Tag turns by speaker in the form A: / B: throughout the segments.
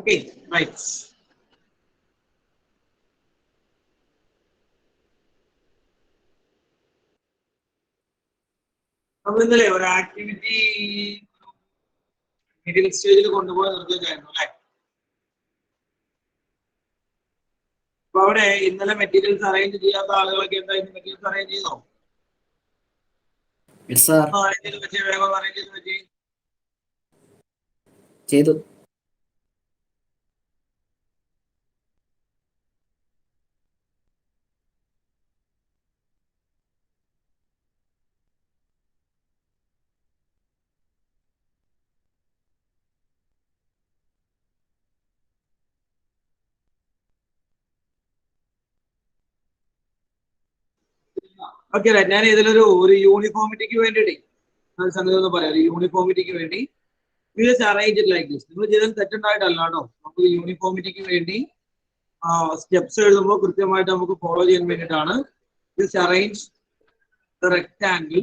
A: Okay, right. നമ്മൾ ഇന്നലെ ഒരു ആക്ടിവിറ്റി മെറ്റീരിയൽ സ്റ്റേജിൽ കൊണ്ടുപോയി നിർത്തുകയായിരുന്നു അല്ലെ? അപ്പൊ അവിടെ ഇന്നലെ മെറ്റീരിയൽസ് അറേഞ്ച് ചെയ്യാത്ത ആളുകളൊക്കെ എന്തായിരുന്നു മെറ്റീരിയൽസ് അറേഞ്ച് ചെയ്തോ? വേഗം അറേഞ്ച് ചെയ്ത് പറ്റി
B: ചെയ്തു.
A: ഓക്കെ, ഞാൻ ഇതിലൊരു യൂണിഫോമിറ്റിക്ക് വേണ്ടിയിട്ട് സംഗതി ഒന്ന് പറയാം. യൂണിഫോമിറ്റിക്ക് വേണ്ടി അറേഞ്ച് ലൈക്ക് ദിസ്. നിങ്ങൾ ചെയ്താൽ തെറ്റുണ്ടായിട്ടല്ല കേട്ടോ. നമുക്ക് യൂണിഫോമിറ്റിക്ക് വേണ്ടി സ്റ്റെപ്സ് എഴുതുമ്പോൾ കൃത്യമായിട്ട് നമുക്ക് ഫോളോ ചെയ്യാൻ വേണ്ടിയിട്ടാണ്. This arrange the rectangle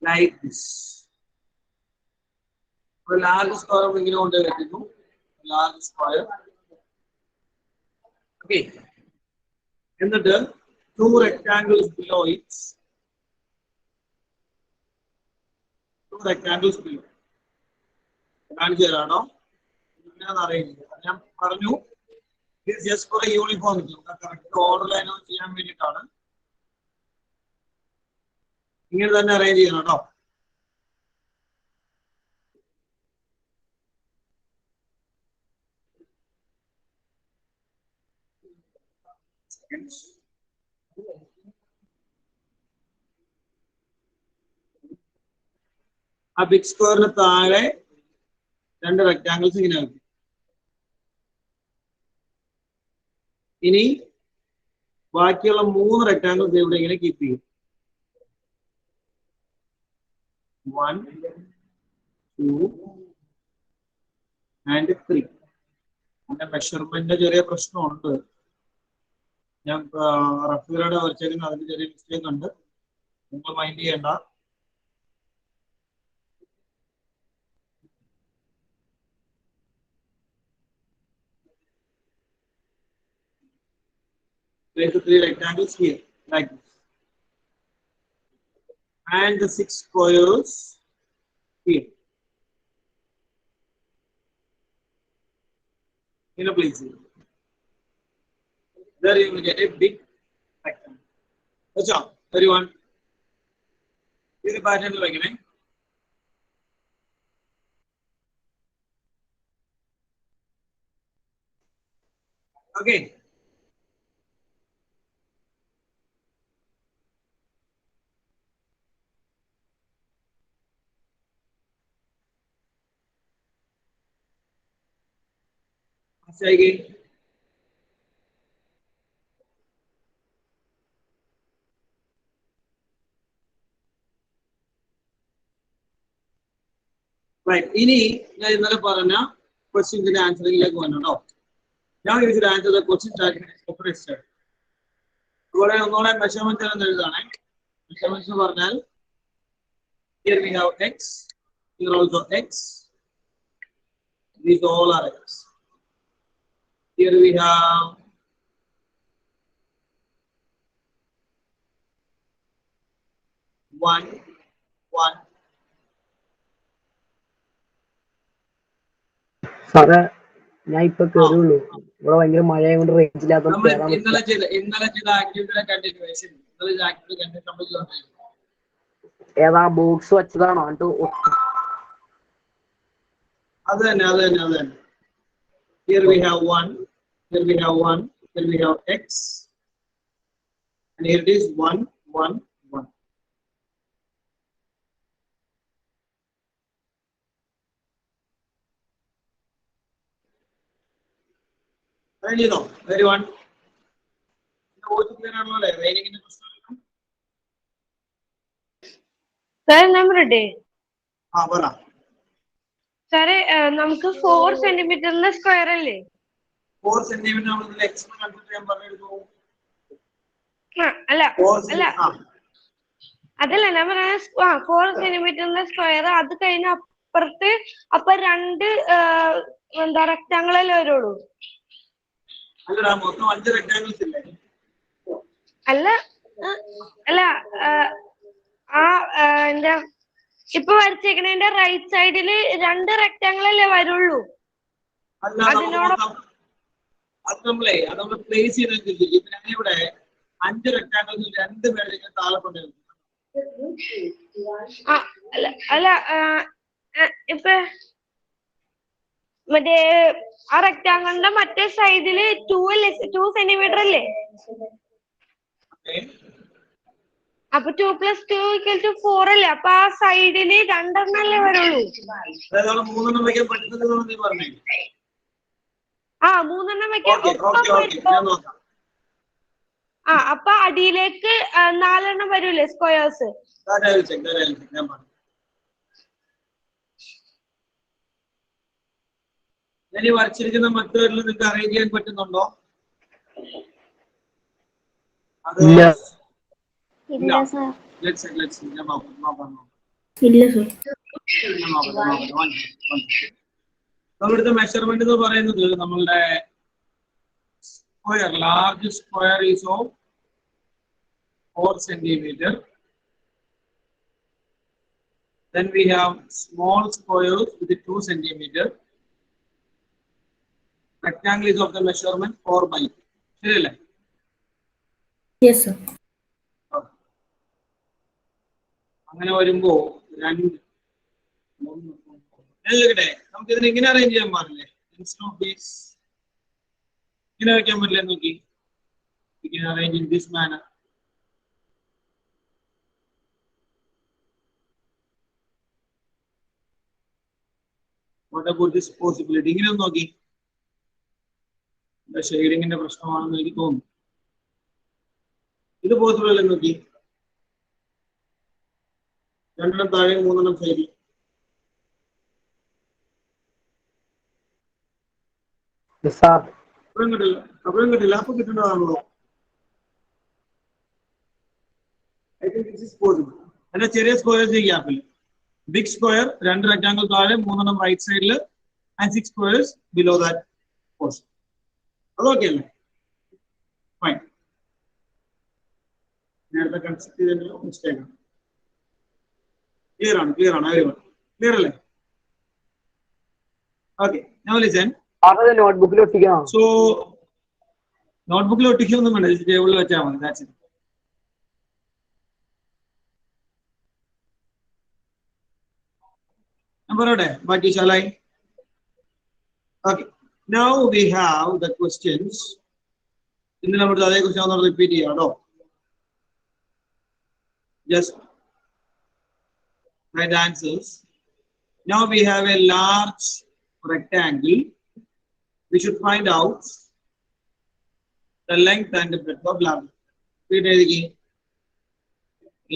A: like this. ഒരു ലാർജ് സ്ക്വയർ ഇങ്ങനെ കൊണ്ട് വെക്കുന്നു. Large square. ഓക്കെ, എന്നിട്ട് two rectangles below it. Two rectangles below. കാണിച്ചു തരാണോ? ഞാൻ പറഞ്ഞു this just for a uniformity. Correct order line ചെയ്യാൻ വേണ്ടിയിട്ടാണ് ഇങ്ങനെ തന്നെ അറേഞ്ച് ചെയ്യണം കേട്ടോ. ആ ബിഗ് സ്ക്വയറിന് താഴെ രണ്ട് റെക്ടാംഗിൾസ് ഇങ്ങനെ ആക്കി. ഇനി ബാക്കിയുള്ള മൂന്ന് റെക്ടാംഗിൾസ് ഇവിടെ ഇങ്ങനെ കീപ്പ് ചെയ്യും. 1, 2 and 3. അതിന്റെ മെഷർമെന്റ് ചെറിയ പ്രശ്നമുണ്ട്. ഞാൻ റഫീലയുടെ വരച്ചേക്കുന്ന അതിന് ചെറിയ മിസ്റ്റേക്ക് ഉണ്ട്. നിങ്ങൾ മൈൻഡ് ചെയ്യണ്ട. Place the 3 rectangles here, like this. And the 6 squares here. In a place here. There you will get a big rectangle. That's all. Everyone. This is the pattern like it. Okay. Say again. Right. ഇനി ഞാൻ ഇന്നലെ പറഞ്ഞ ക്വസ്റ്റ്യൻസിന്റെ ആൻസറിംഗിലേക്ക് വന്നോ. Now you should answer the question separate step. ഇവിടെ ഒന്നുകൂടെ measurement എന്ന് എഴുതാണ്. Measurements എന്ന് പറഞ്ഞാൽ here we have x, here also x. These all are x. Here we have 1, 1.
B: സാറേ ഞാൻ ഇപ്പൊ കേറുള്ളൂ. ഇവിടെ ഭയങ്കര മഴയായതുകൊണ്ട് റേഞ്ച് ഇല്ലാത്ത
A: ഇന്നലെ ചെയ്ത ആക്ടിവിറ്റിയുടെ കണ്ടിന്യൂവേഷൻ.
B: ഏതാ ബോക്സ് വെച്ചതാണോ?
A: അത് തന്നെ. Here we have 1, here we have 1, here we have x, and here it is 1, 1, 1. And you know, everyone.
C: Sir, number day.
A: പറ.
C: സാറേ നമുക്ക് 4 സെന്റിമീറ്ററിന്റെ സ്ക്വയർ അല്ലേ?
A: 4 സെന്റിമീറ്റർ നമ്മൾ x കണ്ടിട്ട് ഞാൻ പറഞ്ഞിരുന്നു.
C: അല്ല അതല്ല ഞാൻ പറഞ്ഞ 4 സെന്റിമീറ്ററിന്റെ സ്ക്വയർ. അത് കഴിഞ്ഞ അപ്പുറത്ത് അപ്പൊ രണ്ട് എന്താ റെക്ടാങ്കിൾ അല്ലേ വരുള്ളൂ.
A: അല്ലടാ മൊത്തം 5 റെക്ടാങ്കിൾസ് ഇല്ലേ?
C: അല്ല അല്ല ആ എന്താ ഇപ്പൊ വരച്ചേക്കണേന്റെ റൈറ്റ് സൈഡില് 2 റെക്ടാങ്കിൾ അല്ലേ വരുള്ളൂ.
A: അല്ല അത് നമ്മൾ പ്ലേസ് ചെയ്തിട്ടില്ല. ഇപ്പൊ ഞാനിവിടെ 5 റെക്ടാങ്കിൾസ് 2 പേരുടെ താഴെ കൊണ്ടുവരുന്നു.
C: അല്ല ഇപ്പൊ മറ്റേ ആ റെക്ടാങ്കിളിന്റെ മറ്റേ സൈഡില് 2 സെന്റിമീറ്റർ അല്ലേ? അപ്പൊ 2 + 2 = 4 അല്ലേ? അപ്പൊ ആ സൈഡില് 2 അല്ലേ വരുള്ളൂ.
A: 3 വെക്കാൻ പറ്റുന്നത് നീ പറഞ്ഞേ.
C: 3 വെക്കാൻ. അപ്പൊ അടിയിലേക്ക് 4 വരൂലേ സ്ക്വയേഴ്സ്?
A: ഞാൻ ഈ വരച്ചിരിക്കുന്ന മെത്തേഡിൽ നിങ്ങൾക്ക് അറേഞ്ച് ചെയ്യാൻ പറ്റുന്നുണ്ടോ? നമ്മളിടുത്ത മെഷർമെന്റ് എന്ന് പറയുന്നത് നമ്മളുടെ square, large square is of 4 centimeter. Then we have small squares with 2 centimeter. Rectangle is of the measurement 4/2. ശരിയല്ലേ?
D: Yes, sir.
A: അങ്ങനെ വരുമ്പോ നമുക്ക് ഇതിനെ ഇങ്ങനെ അറേഞ്ച് ചെയ്യാൻ പാടില്ലേ? ഇങ്ങനെ വെക്കാൻ പറ്റില്ല. നോക്കി, arrange in this manor. What about this possibility? ഇങ്ങനെ ഒന്ന് നോക്കി. ഷെയ്ഡിങ്ങിന്റെ പ്രശ്നമാണെന്ന് എനിക്ക് തോന്നുന്നു. ഇത് പോസിബിൾ അല്ലേ? നോക്കി, 2 താഴെ 3 സൈഡിൽ. അപ്പോഴും കിട്ടില്ല. അപ്പൊ കിട്ടേണ്ടതാണല്ലോ. I think this is possible. അല്ല, ചെറിയ സ്ക്വയർസ് ഗ്യാപ്പിൽ ബിഗ് സ്ക്വയർ 2 റെക്ടാങ്കിൾ താഴെ 3 റൈറ്റ് സൈഡിൽ and 6 squares below that portion. അതൊക്കെ അല്ലേ? ഫൈൻ. നേരത്തെ കൺസെപ്റ്റ് ചെയ്തതിന്റെ മിസ്റ്റേക്ക് ആണ്. ക്ലിയർ ആണ് ക്ലിയർ അല്ലേ? Okay, now listen.
B: നോട്ട്ബുക്കിൽ ഒട്ടിക്കണം.
A: സോ നോട്ട്ബുക്കിൽ ഒട്ടിക്കൊന്നും വേണ്ട, ടേബിളിൽ വെച്ചാൽ മതി. That's it. But shall I? Okay. Now we have the questions. In the number the question on repeat here. No. Just write the answers. Now we have a large rectangle. We should find out the length and the breadth of large. Read it again.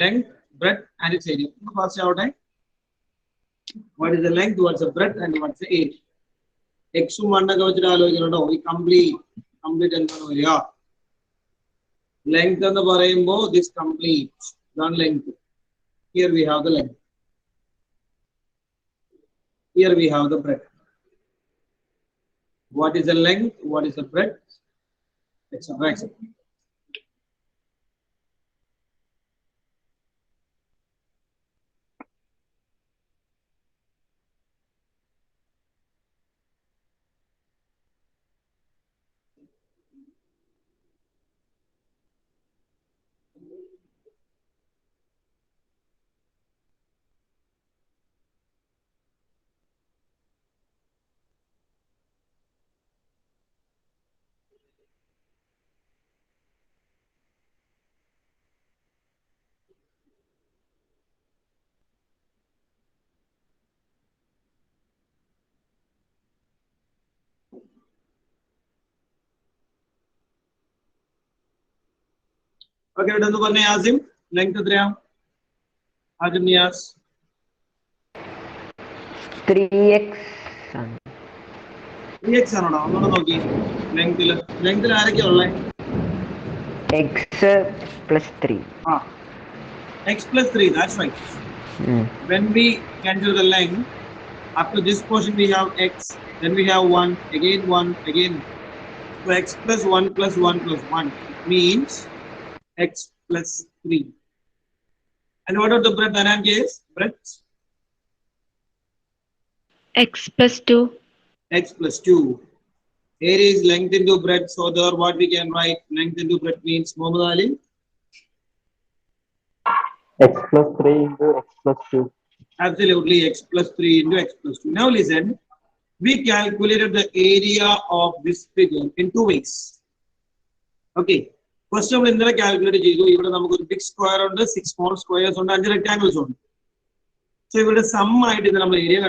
A: Length, breadth, and its area. First out time. What is the length? What's the breadth? And what's the area? X 1 വെച്ചിട്ട് ആലോചിക്കണോ? ഈ complete എന്താണ് വരിക? Length എന്ന് പറയുമ്പോൾ this complete ഇതാണ് length. Here we have the length. Here we have the breadth. What is the length? What is the breadth? Etc. Okay, what is the Azim? Length എത്രയാ? Azim Niyaz.
B: 3x.
A: 3x ആണോടാ? ഒന്നുകൂടെ നോക്കി. ലെങ്തിൽ ആരൊക്കെയാ ഉള്ളത്?
B: x + 3.
A: X + 3, that's right. When we cancel the length, Up to this portion we have x, then we have 1, again 1, again 1. So x plus 1 plus 1 plus 1 means x plus 3. And what are the breadth and case? Breadth?
C: X plus 2.
A: X plus 2. Area is length into breadth, so there what we can write length into breadth means Muhammad Ali?
B: X plus 3 into x plus 2.
A: Absolutely, x plus 3 into x plus 2. Now listen, we calculated the area of this figure in two ways. Okay, first of all, we calculate a big square and 6 small squares and 5 rectangles. So we sum area.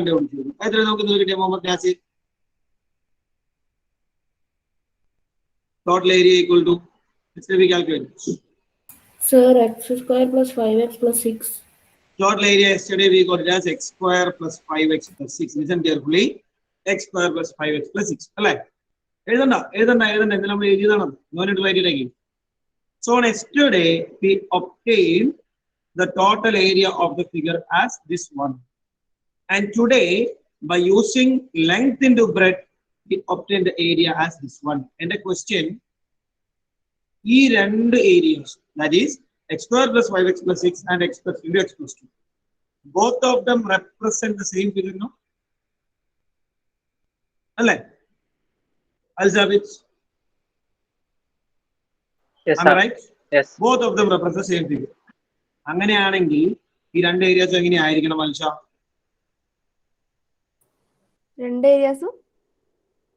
A: Total area equal to, let's say we calculate.
D: Sir, x square plus 5x plus 6.
A: Total area yesterday we got it as x square plus 5x plus 6. Listen carefully. X square plus 5x plus 6. No need to write it again. So yesterday we obtained the total area of the figure as this one. And today by using length into breadth, we obtained the area as this one. And the question, these two areas, that is x square plus 5x plus 6 and x plus 2 x plus 2. Both of them represent the same figure, no? Al-Zabit?
B: Yes,
A: Am I
B: sir.
A: right?
B: Yes.
A: Both of them represent the same figure. Angane aanengil, these two areas engane aayirikkanam Alsha?
C: Two areas?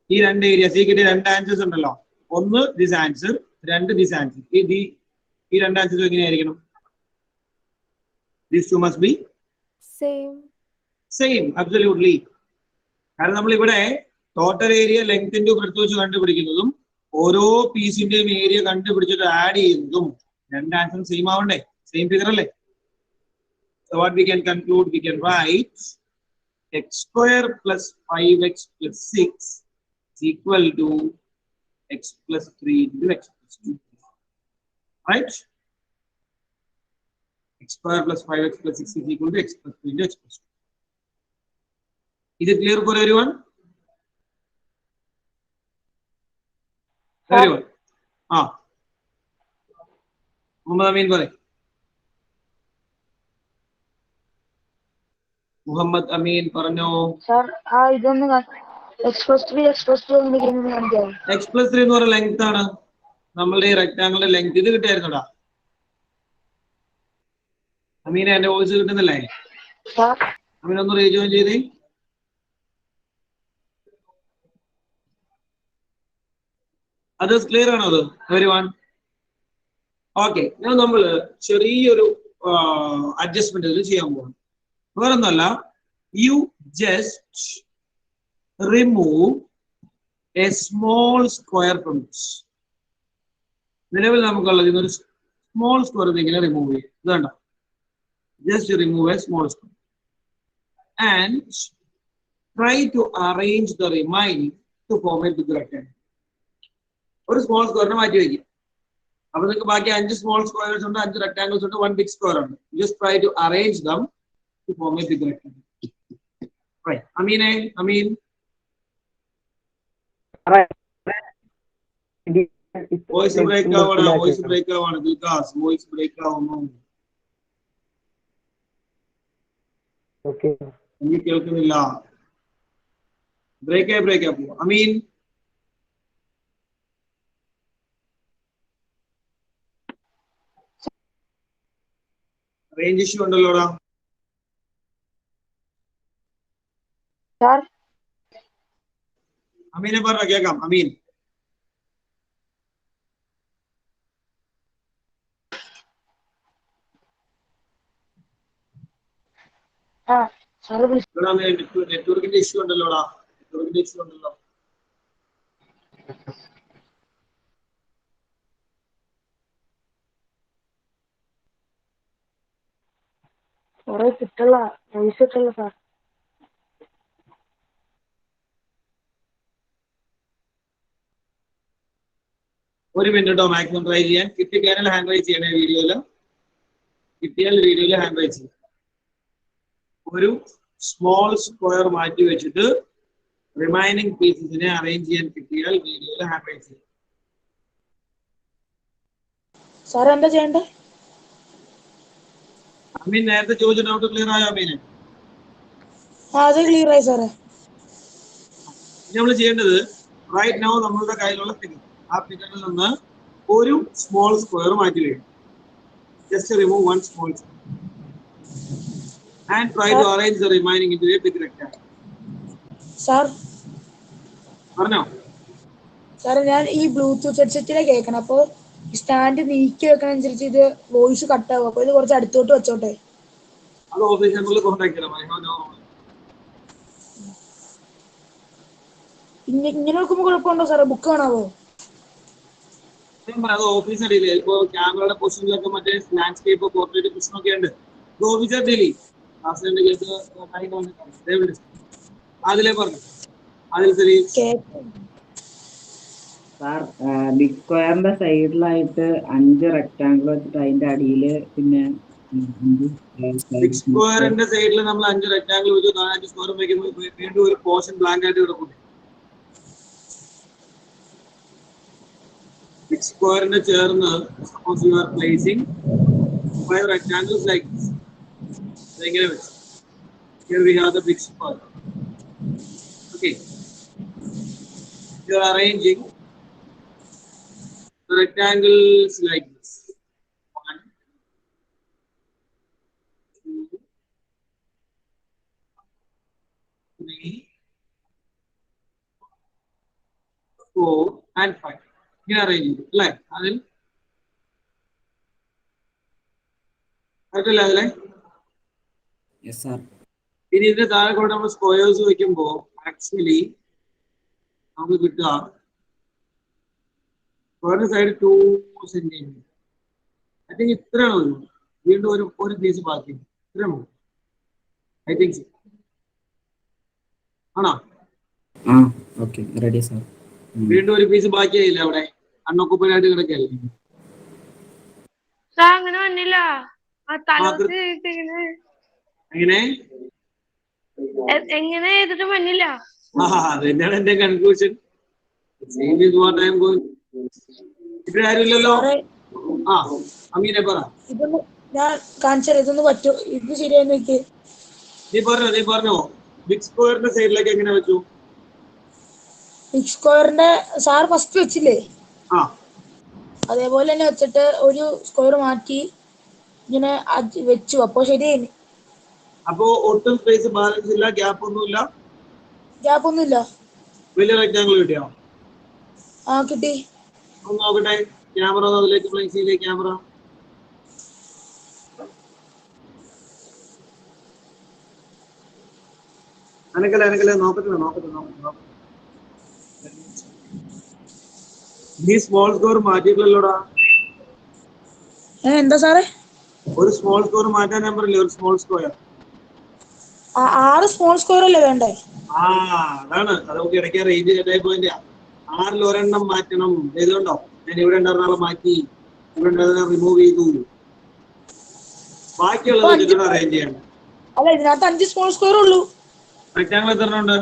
A: These two areas, these two answers undallo. One this answer, two this answer. These two answers engane aayirikkanam? These two must be same, absolutely. കാരണം നമ്മൾ ഇവിടെ total area length into breadth വെച്ച് കണ്ടുപിടിക്കുന്നതും ഓരോ പീസിന്റെയും area കണ്ടുപിടിച്ചിട്ട് add ചെയ്യുന്നതും രണ്ട് answer same ആവണ്ടേ? Same figure അല്ലേ? So what we can conclude, we can write x square plus 5x plus 6 is equal to x plus 3 into x plus 2. Right? X square plus 5x plus 6 is equal to x plus 3 into x plus 2. Is it clear for everyone? Everyone? Muhammad Amin പറയ്. മുഹമ്മദ് അമീൻ പറഞ്ഞോ.
E: Sir, ഇതൊന്ന് x plus 3 കാണിക്കാമോ?
A: x plus 3 എന്ന് പറയുന്ന length ആണ്. നമ്മളുടെ ഈ റെക്ടാങ്കിളിന്റെ length ഇത് കിട്ടിയായിരുന്നോടാ? അമീന എന്റെ വോയിസ് കിട്ടുന്നില്ലേ? അമീൻ ഒന്ന് റീജോയിൻ ചെയ്തേ. അതേഴ്സ് ക്ലിയർ ആണോ അത്? എവരിവൺ? ഓക്കെ, ഞാൻ നമ്മൾ ചെറിയൊരു അഡ്ജസ്റ്റ്മെന്റ് ഇതിൽ ചെയ്യാൻ പോകും. വേറൊന്നല്ല, you just remove a small square from this. നിലവിൽ നമുക്കുള്ളത് ഇതൊരു സ്മോൾ സ്ക്വയർ ഇങ്ങനെ റിമൂവ് ചെയ്യും. ഇതുണ്ടോ? Just remove a small square and try to arrange the remaining to form a big rectangle. ഒരു സ്മോൾ സ്ക്വയറിനെ മാറ്റി വയ്ക്കും. അപ്പൊ നിങ്ങൾക്ക് ബാക്കി 5 സ്മോൾ സ്ക്വയർസ് ഉണ്ട്, 5 റെക്ടാങ്കിൾസ് ഉണ്ട്, 1 ബിഗ് സ്ക്വയർ ഉണ്ട്. Just try to arrange them to form a big rectangle. Right. അമീനെ, അമീൻ വോയിസ് ബ്രേക്ക് ആവണം, വോയിസ് ബ്രേക്ക് ആവണം. വികാസ് വോയിസ് ബ്രേക്ക് ആവുന്നു. എനിക്ക് കേൾക്കുന്നില്ല. ബ്രേക്ക് ആയി പോവാ. അമീൻ റേഞ്ച് ഇഷ്യൂ ഉണ്ടല്ലോടാ. അമീനെ പറഞ്ഞ കേക്കാം. അമീൻ നെറ്റ്വർക്കിന്റെ ഇഷ്യൂ ഉണ്ടല്ലോടാ. നെറ്റ്വർക്കിന്റെ ഇഷ്യൂ ഉണ്ടല്ലോ.
E: സാറേ കിട്ടില്ല, വോയിസ് കിട്ടില്ല സാർ.
A: ഒരു മിനിറ്റോ മാക്സിമം ട്രൈ ചെയ്യാൻ. കിട്ടിയാൽ ഹാൻഡ് റൈസ് ചെയ്യണേ. വീഡിയോയില് കിട്ടിയാൽ വീഡിയോയില് ഹാൻഡ് റൈസ് ചെയ്യും. ഒരു സ്മോൾ സ്ക്വയർ മാറ്റി വെച്ചിട്ട് റിമൈനിങ് പീസസിനെ അറേഞ്ച് ചെയ്യാൻ കിട്ടിയാൽ വീഡിയോയിൽ ഹാൻഡ് ചെയ്യും.
E: സാർ എന്താ ചെയ്യണ്ടേ?
A: അമീൻ നേരത്തെ ചോദിച്ച ഡൗട്ട് ക്ലിയർ ആയോ അമീന്?
E: അത് ക്ലിയർ ആയി സാറേ.
A: ഇനി നമ്മൾ ചെയ്യേണ്ടത് റൈറ്റ് നൗ നമ്മളുടെ കയ്യിലുള്ള ഫിഗർ, ആ ഫിഗറിൽ നിന്ന് ഒരു സ്മോൾ സ്ക്വയർ മാറ്റി വയ്ക്കും. Just remove one small square and try to arrange the remaining into a big rectangle.
E: Sir
A: പറഞ്ഞോ?
E: സാറേ ഞാൻ ഈ ബ്ലൂടൂത്ത് ഹെഡ്സെറ്റിലെ കേൾക്കണം. അപ്പോൾ സ്റ്റാൻഡ് നീക്കി വെക്കണ അനുസരിച്ച് ഇത് വോയിസ് കട്ടാവും. അപ്പോൾ ഇത് കുറച്ച് അടുത്തോട്ട് വെച്ചോട്ടെ.
A: അത് ഓഫീസ് നമ്പറിൽ കോൺടാക്ട് ചെയ്യണം.
E: ഇങ്ങനെ വെക്കുമ്പോൾ കുഴപ്പമുണ്ടോ സാറേ? ബുക്ക് കാണാവോ?
A: അത് ഓഫീസ് ഡീൽ. ഇപ്പോൾ ക്യാമറയുടെ പൊസിഷനിലൊക്കെ മറ്റേ ലാൻഡ്സ്കേപ്പ് പോർട്രേറ്റ് പ്രശ്നമൊക്കെ ഉണ്ട്. ഇത് ഓഫീസർ ഡീൽ. അതിലെ പറഞ്ഞു അതിൽ
F: സാർ ബിഗ് സ്ക്വയറിന്റെ സൈഡിലായിട്ട് 5 റെക്ടാങ്കിൾ വെച്ചിട്ട് അതിന്റെ അടിയില് പിന്നെ
A: ബിഗ് സ്ക്വയറിന്റെ സൈഡിൽ നമ്മൾ 5 റെക്ടാങ്കിൾ വെച്ച് 4 സ്ക്വയർ വയ്ക്കുമ്പോൾ വീണ്ടും ഒരു പോർഷൻ ബ്ലാങ്ക് ആയിട്ട് കിടക്കും. ബിഗ് സ്ക്വയറിന്റെ ചേർന്ന് suppose you are placing 5 rectangles like this. Here we have the big square. Okay. You are arranging the rectangles like this. 1, 2, 3, 4 and 5. You are arranging it. Like Adil. Adil.
F: Yes, sir.
A: ഇനി ഇതിന്റെ താഴെ കൂടെ നമ്മൾ squares വെക്കുമ്പോൾ actually നമുക്ക് കിട്ടുക സ്ക്വയറിന്റെ side 2 centimetre. I think ഇത്രയാണ് വരും. വീണ്ടും ഒരു പീസ് ബാക്കി ഇത്രയാണ്. ഐ തിങ്ക് ആണോ?
F: Ready sir.
A: വീണ്ടും ഒരു പീസ് ബാക്കിയായില്ല അവിടെ, അൺഒക്കുപ്പൈഡ് ആയിട്ട് കിടക്കല്ലേ.
C: അങ്ങനെ വന്നില്ല.
A: എങ്ങനെ
C: എങ്ങനെ ചെയ്തിട്ട് വന്നില്ല.
A: അത് തന്നെയാണ് എന്റെ കൺക്ലൂഷൻ. ഇപ്പോഴാരുമില്ലല്ലോ. ആ അമീനെ പറ.
E: ഇതൊന്ന് ഞാൻ കാണിച്ചാൽ ഇതൊന്ന് പറ്റൂ. ഇത് ശരിയായി നോക്കി.
A: നീ പറഞ്ഞോ ബിഗ് സ്ക്വയറിന്റെ സൈഡിലേക്ക് എങ്ങനെ വെച്ചു?
E: ബിഗ് സ്ക്വയറിന്റെ സാർ ഫസ്റ്റ് വെച്ചില്ലേ,
A: ആ
E: അതേപോലെ തന്നെ വെച്ചിട്ട് ഒരു സ്ക്വയർ മാറ്റി ഇങ്ങനെ വെച്ചു. അപ്പൊ ശരിയായി.
A: അപ്പോ ഒട്ടും സ്പേസ് ബാലൻസ് ഇല്ല, ഗ്യാപ്പ് ഒന്നുമില്ല. വലിയ റെക്ടാങ്കിൾ കിട്ടിയോ?
E: ആ കിട്ടി.
A: ഒന്ന് നോക്കട്ടെ. ക്യാമറ അതിലേക്ക് പ്ലേസ് ചെയ്തേ. ക്യാമറ അനക്കല്ലേ നോക്കട്ടെ. നീ സ്മോൾ സ്ക്വയർ മാറ്റിയിട്ടില്ലല്ലോടാ.
E: എന്താ സാറേ?
A: ഒരു സ്മോൾ സ്ക്വയർ മാറ്റാൻ ഞാൻ പറഞ്ഞില്ലേ, ഒരു സ്മോൾ സ്ക്വയർ.
E: 6 സ്മോൾ സ്ക്വയർ അല്ലേ വേണ്ടേ?
A: അതാണ്. അത് നമുക്ക് ഇടയ്ക്ക് റേഞ്ച് കെട്ടായി പോയിന്റ്. 6ൽ ഒരെണ്ണം മാറ്റണം. ഏതുകൊണ്ടോ ഞാൻ ഇവിടെ ഉണ്ടായിരുന്നാളെ മാറ്റി, ഇവിടെ ഉണ്ടായിരുന്ന റിമൂവ് ചെയ്തു. ബാക്കിയുള്ളത് അറേഞ്ച് ചെയ്യണം.
E: അല്ല, ഇതിനകത്ത് 5 സ്മോൾ സ്ക്വയർ ഉള്ളൂ.
A: റെക്ടാങ്കിൾ എത്ര എണ്ണം ഉണ്ട്?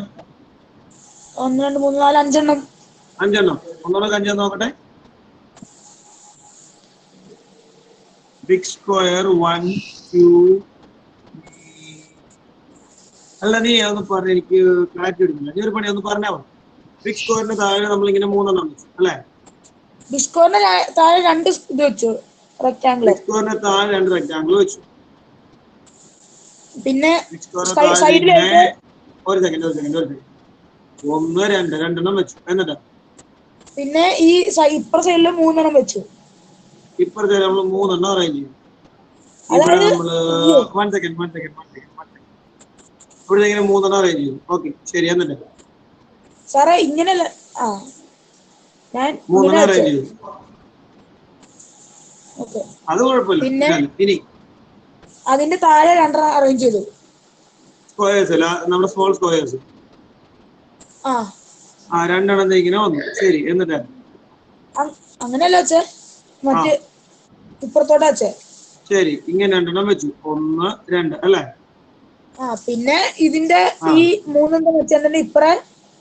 E: 1 2 3 4 5 എണ്ണം.
A: 5 എണ്ണം. ഒന്നുകൂടെ 5 നോക്കട്ടെ. Big square 1 2. അല്ല നീ ഒന്ന് പറഞ്ഞ, എനിക്ക് ക്ലാരിറ്റി എടുക്കില്ല. നീ ഒരു പണി ഒന്ന് പറഞ്ഞാൽ മതി. ബിഗ് സ്ക്വയറിന്റെ താഴെ നമ്മളിങ്ങനെ 3 എണ്ണം വെച്ചു അല്ലേ?
E: ബിഗ് സ്ക്വയറിന്റെ താഴെ 2 ഇത് വെച്ചു റെക്ടാങ്കിൾ.
A: ബിഗ് സ്ക്വയറിന്റെ താഴെ 2 റെക്ടാങ്കിൾ വെച്ചു.
E: പിന്നെ
A: ബിഗ് സ്ക്വയറിന്റെ താഴെ ഒരു സെക്കൻഡ് 1 2 രണ്ടെണ്ണം വെച്ചു. എന്നിട്ട്
E: പിന്നെ ഈ ഇപ്പുറ സൈഡില് 3 എണ്ണം വെച്ചു.
A: ഇപ്പുറത്തെ നമ്മൾ 3 എണ്ണം അറേഞ്ച് ചെയ്യും. ഇവിടെ നമ്മള് 1 സെക്കൻഡ് ഇവിടെ ഇങ്ങനെ 3 എണ്ണം അറേഞ്ച് ചെയ്യും. ഓക്കെ ശരി. എന്നിട്ട്
E: സാറേ ഇങ്ങനെയല്ല, ഞാൻ
A: 3 എണ്ണം അറേഞ്ച് ചെയ്തു. അത് കുഴപ്പമില്ല.
E: പിന്നെ
A: ഇനി
E: അതിന്റെ താഴെ 2 എണ്ണം അറേഞ്ച് ചെയ്തു.
A: സ്ക്വയേഴ്സ് അല്ല, നമ്മുടെ സ്മോൾ സ്ക്വയേഴ്സ്. 2 എണ്ണം ഇങ്ങനെ വന്നു. ശരി. എന്നിട്ട്
E: അങ്ങനെയല്ല വെച്ചേ, മറ്റേ ഇപ്പുറത്തോട്ടാ വെച്ചേ.
A: ശരി. ഇങ്ങനെ 2 എണ്ണം വെച്ചു. 1 2 അല്ലേ?
E: പിന്നെ ഇതിന്റെ ഈ 3 വെച്ചാൽ ഇപ്പറ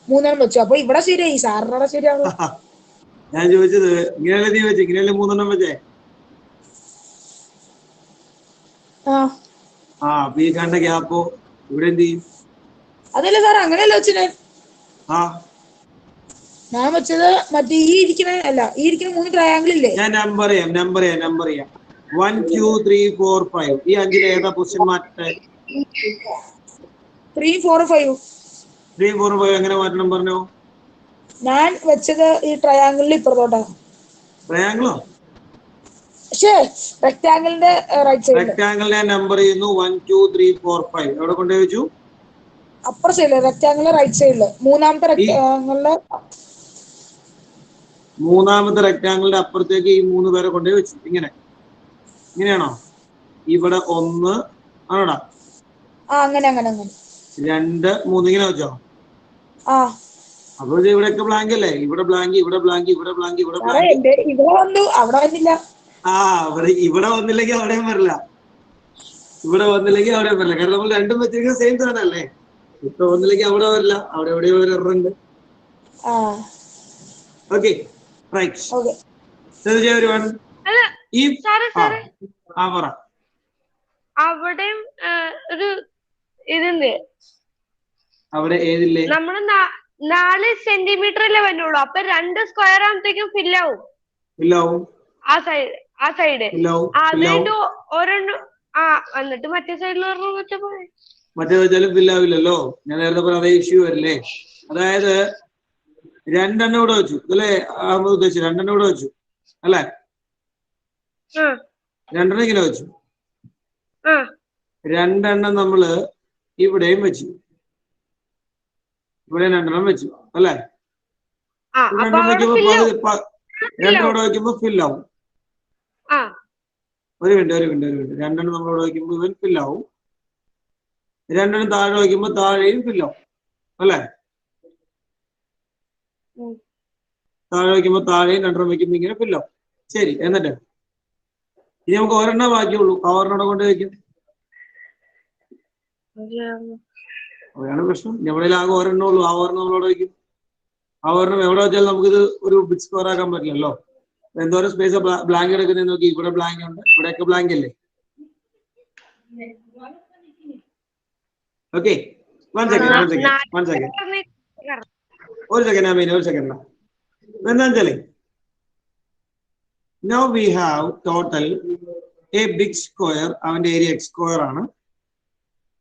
E: 3 വെച്ചു. അപ്പൊ ഇവിടെ ശരിയായി, സാറിനോടെ ശരിയാണോ?
A: ഞാൻ ചോദിച്ചത് ഇങ്ങനെയല്ലേ നീ വെച്ചേ, ഇങ്ങനെയല്ലേ 3 വെച്ചേ? അപ്പൊ ഈ കണ്ട ഗ്യാപ്പോ ഇവിടെ എന്ത് ചെയ്യും?
E: അതല്ലേ സാർ, അങ്ങനെയല്ല വെച്ചു ഞാൻ വെച്ചത് മറ്റേ ഈ ഇരിക്കുന്ന 3 ട്രയാങ്കിൾ ഇല്ലേ?
A: ഞാൻ നമ്പർ ചെയ്യാം 1 2 3 4 5. ഈ 5 ഏതാ പൊസിഷൻ മാറ്റേ?
E: 3 4 5.
A: 3 4 5 എങ്ങനെ മാറ്റണം പറഞ്ഞോ?
E: ഞാൻ വെച്ചത് ഈ ട്രയാങ്കിളിൽ ഇപ്പുറത്തോട്ടാ.
A: ട്രയാങ്കിളോ?
E: റെക്ടാങ്കിളിന്റെ റൈറ്റ് സൈഡ്.
A: റെക്ടാങ്കിളിനെ നമ്പർ ചെയ്യുന്നു 1 2 3 4 5. എവിടെ കൊണ്ടുപോയി വെച്ചു?
E: അപ്പുറ സൈഡില്, റെക്ടാങ്കിളിന്റെ റൈറ്റ് സൈഡില്. മൂന്നാമത്തെ
A: റെക്ടാങ്കിളിന്റെ അപ്പുറത്തേക്ക് ഈ 3 പേരെ കൊണ്ടുപോയി വെച്ചു. ഇങ്ങനെയാണോ? ഇവിടെ 1 ആണോടാ?
E: അങ്ങനെ 2
A: 3 ഇങ്ങനെ വെച്ചോ? അപ്പൊ ഇവിടെയൊക്കെ ബ്ലാങ്ക് അല്ലേ? ഇവിടെ ബ്ലാങ്ക്, ഇവിടെ ബ്ലാങ്ക്, ഇവിടെ ബ്ലാങ്ക്, ഇവിടെ ബ്ലാങ്ക്.
E: ഇവിടെ വന്നു, അവിടെ വന്നില്ല.
A: ഇവിടെ വന്നില്ലെങ്കിൽ അവിടെയും വരില്ല. കാരണം നമ്മൾ രണ്ടും വെച്ചിരിക്കുന്ന സെയിം സാധനം അല്ലേ? ഇപ്പൊ വന്നില്ലെങ്കിൽ അവിടെ വരില്ല, അവിടെ എവിടെയോ ഒരു എറർ ഉണ്ട്. Okay right.
C: അവിടെയും ഒരു ഇതുണ്ട്.
A: അവിടെ ഏതില്ലേ?
C: നമ്മള് 4 സെന്റിമീറ്റർ അല്ലേ വരുന്നുള്ളൂ. അപ്പൊ 2 സ്ക്വയർ ആകുമ്പോഴത്തേക്കും ഫില്ലാവും. ആ സൈഡ് അതിന്റെ ഒരെണ്ണം എന്നിട്ട് മറ്റേ സൈഡിൽ
A: മറ്റേ വെച്ചാലും ഫില്ലാവില്ലല്ലോ. ഞാൻ നേരത്തെ പറഞ്ഞ അതേ ഇഷ്യൂ വരില്ലേ? അതായത് 2 ഇവിടെ വെച്ചു അല്ലേ? ഉദ്ദേശിച്ചു 2 ഇവിടെ വെച്ചു അല്ലേ? 2 ഇങ്ങനെ വെച്ചു. 2 നമ്മള് ഇവിടെയും വെച്ചു, ഇവിടെ 2 വെച്ചു അല്ലേ? 2 വെക്കുമ്പോ 2 ഇവിടെ വെക്കുമ്പോ ഫില്ലാവും. ഒരു മിനിറ്റ് 2 നമ്മളിവിടെ വെക്കുമ്പോ ഇവൻ ഫില്ലാവും. 2 താഴെ വയ്ക്കുമ്പോ താഴെയും ഫില്ലാവും അല്ലേ? താഴെ വയ്ക്കുമ്പോ താഴെയും 2 വയ്ക്കുമ്പോ ഇങ്ങനെ ഫില്ലാവും. ശരി, എന്നിട്ട് ഇനി നമുക്ക് ഒരെണ്ണം ബാക്കിയുള്ളൂ. ആ ഒരെണ്ണം കൊണ്ട് വയ്ക്കും. അതാണ് പ്രശ്നം. നമ്മുടെ ആകെ ഒരെണ്ണം ഉള്ളൂ. ആ ഒരെണ്ണം നമ്മളോട് വയ്ക്കും. ആ ഒരെണ്ണം എവിടെ വെച്ചാൽ നമുക്കിത് ഒരു ബിഗ് സ്ക്വയർ ആക്കാൻ പറ്റില്ലല്ലോ. എന്തോരം സ്പേസ് ബ്ലാങ്ക് എടുക്കുന്നത് നോക്കി. ഇവിടെ ബ്ലാങ്ക് ഉണ്ട്, ഇവിടെയൊക്കെ ബ്ലാങ്ക് അല്ലേ? ഓക്കെ, ഒരു സെക്കൻഡ്. എന്താ വെച്ചാലേ now we have total a big square. അവന്റെ ഏരിയ x square ആണ്.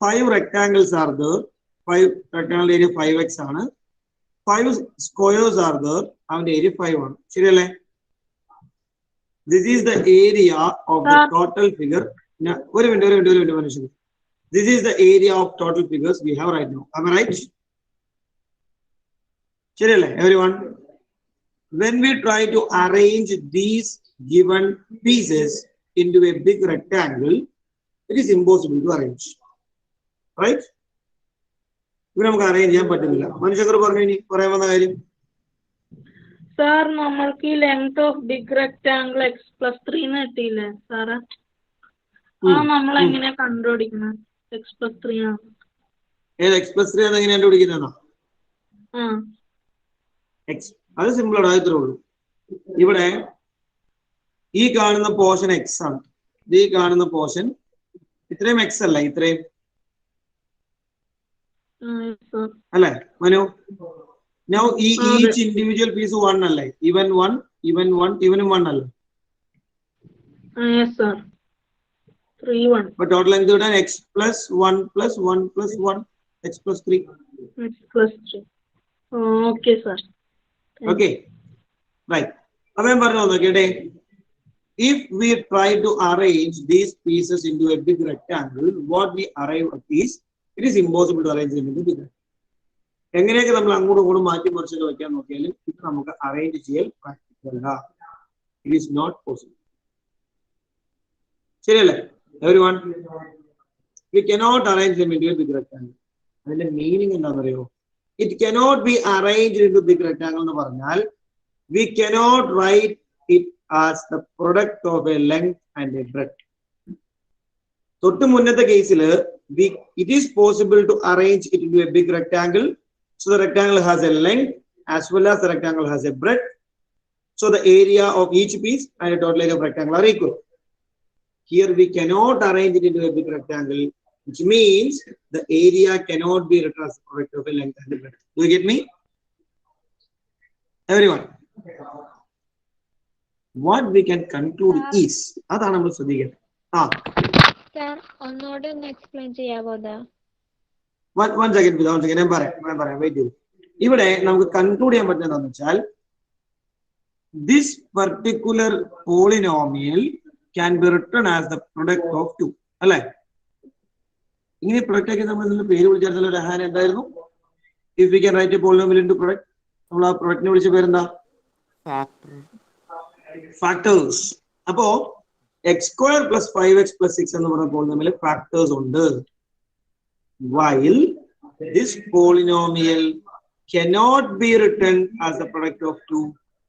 A: 5 rectangles are there. 5 rectangle area 5x ആണ്. 5 squares are there. അവന്റെ ഏരിയ 5 ആണ്. ശരിയല്ലേ? This is the area of the total figure. ഒരു മിനിറ്റ് മനുഷ്യൻ. This is the area of total figures we have right now. Am I right? ശരിയല്ലേ everyone? When we try to arrange these given pieces into a big rectangle, it is impossible to arrange. Right? ഇത് നമുക്ക് arrange ചെയ്യാൻ പറ്റുന്നില്ല. മനുഷ്യർ പറഞ്ഞു ഇനി പറയാൻ വന്ന കാര്യം.
D: സാർ നമ്മൾക്ക് ഈ length of big rectangle x+3 കിട്ടിയില്ലേ സാറ്? നമ്മൾ എങ്ങനെയാ കണ്ടുപിടിക്കുന്നത്? x+3 ആണ്.
A: ഏത് x+3 ആണ്? എങ്ങനെ കണ്ടുപിടിക്കുന്നതാണോ? അത് സിമ്പിൾ ആണ്, ഇത്രേ ഉള്ളൂ. ഇവിടെ ഈ കാണുന്ന പോർഷൻ എക്സ് ആണ്. ഈ കാണുന്ന പോർഷൻ ഇത്രയും എക്സ് അല്ല, ഇത്രയും അല്ലേ Manu? Now each individual piece 1 അല്ലേ? even 1 ഇവനും 1 അല്ലേ?
D: Yes sir. 3 1.
A: അപ്പോൾ ടോട്ടൽ എന്ത് കിട്ടാൻ? x + 1 + 1 + 1 x+3.
D: x+3. Okay sir.
A: Okay, right. അപ്പോൾ ഞാൻ പറഞ്ഞു നോക്കിട്ടെ. If we try to arrange these pieces into a big rectangle, what we arrive at is, it is impossible to arrange them into big rectangle. എങ്ങനെയൊക്കെ നമ്മൾ അങ്ങോട്ടും ഇങ്ങോട്ടും മാറ്റി മറിച്ചൊക്കെ വെക്കാൻ നോക്കിയാലും ഇത് നമുക്ക് അറേഞ്ച് ചെയ്യാൻ പ്രാക്ടിക്കൽ അല്ല. It is not possible. ശരിയല്ലേ everyone? We cannot arrange them into a big rectangle. അതിന്റെ മീനിങ് എന്താണെന്ന് അറിയോ? It cannot be arranged into big rectangle എന്ന് പറഞ്ഞാൽ we cannot write it as the product of a length and a breadth. തൊട്ട് മുന്നത്തെ കേസിൽ it is possible to arrange it into a big rectangle. So the rectangle has a length as well as the rectangle has a breadth. So the area of each piece and the total area of rectangle are equal. Here we cannot arrange it into a big rectangle, which means the area cannot be written as the product of a length and the breadth. Do you get me? Everyone. What we can conclude is അതാണ് നമ്മൾ ശ്രദ്ധിക്കേണ്ടത്.
G: Sir, ഒന്നുകൂടി ഒന്ന് explain ചെയ്യാവോ അത്?
A: One second, ഞാൻ പറയാം wait ചെയ്തു. ഇവിടെ നമുക്ക് കൺക്ലൂഡ് ചെയ്യാൻ പറ്റുന്നത് എന്താണെന്ന് വെച്ചാൽ this particular polynomial can be written as the product of two. അല്ലേ? ഇങ്ങനെ പ്രൊഡക്റ്റ് ആക്കി നമ്മൾ പേര് വിളിച്ചാൽ രഹാൻ എന്തായിരുന്നു? If we can write a polynomial into product, നമ്മൾ ആ പ്രൊഡക്റ്റിനെ വിളിച്ച പേരെന്താ? Factors. അപ്പോ x square plus 5x plus 6 എന്ന് പറഞ്ഞ polynomial factors ഉണ്ട്. While this polynomial cannot be written as the product of two,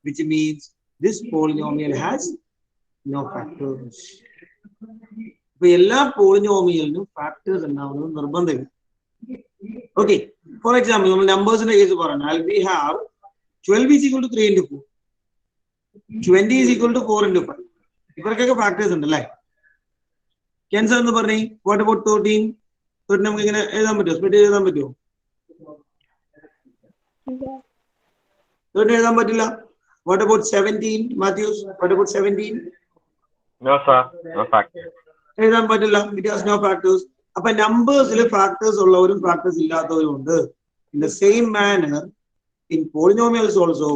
A: which means this polynomial has no factors. ഇപ്പൊ എല്ലാ പോളിനോമിയലിനും ഫാക്ടേഴ്സ് ഉണ്ടാവുന്നത് നിർബന്ധമില്ല. ഓക്കെ, ഫോർ എക്സാമ്പിൾ നമ്മൾ നമ്പേഴ്സിന്റെ കേസ് പറഞ്ഞാൽ we have 12 is equal to 3 into 4, 20 is equal to 4 into 5. ഇവർക്കൊക്കെ factors ഉണ്ട് അല്ലേ? Cancer എന്ന് പറഞ്ഞേ വാട്ട് അബൌട്ട് 13? നമുക്ക് ഇങ്ങനെ എഴുതാൻ പറ്റുമോ? സ്പ്ലിറ്റ് എഴുതാൻ പറ്റുമോ? 13 എഴുതാൻ പറ്റില്ല. What about 17, Matthews? What about 17?
H: No, sir. No factors.
A: എഴുതാൻ പറ്റില്ല. It has no factors. അപ്പൊ നമ്പേഴ്സിൽ ഫാക്ടേഴ്സ് ഉള്ളവരും ഫാക്ടേഴ്സ് ഇല്ലാത്തവരും ഉണ്ട്. In the same manner, in polynomials also,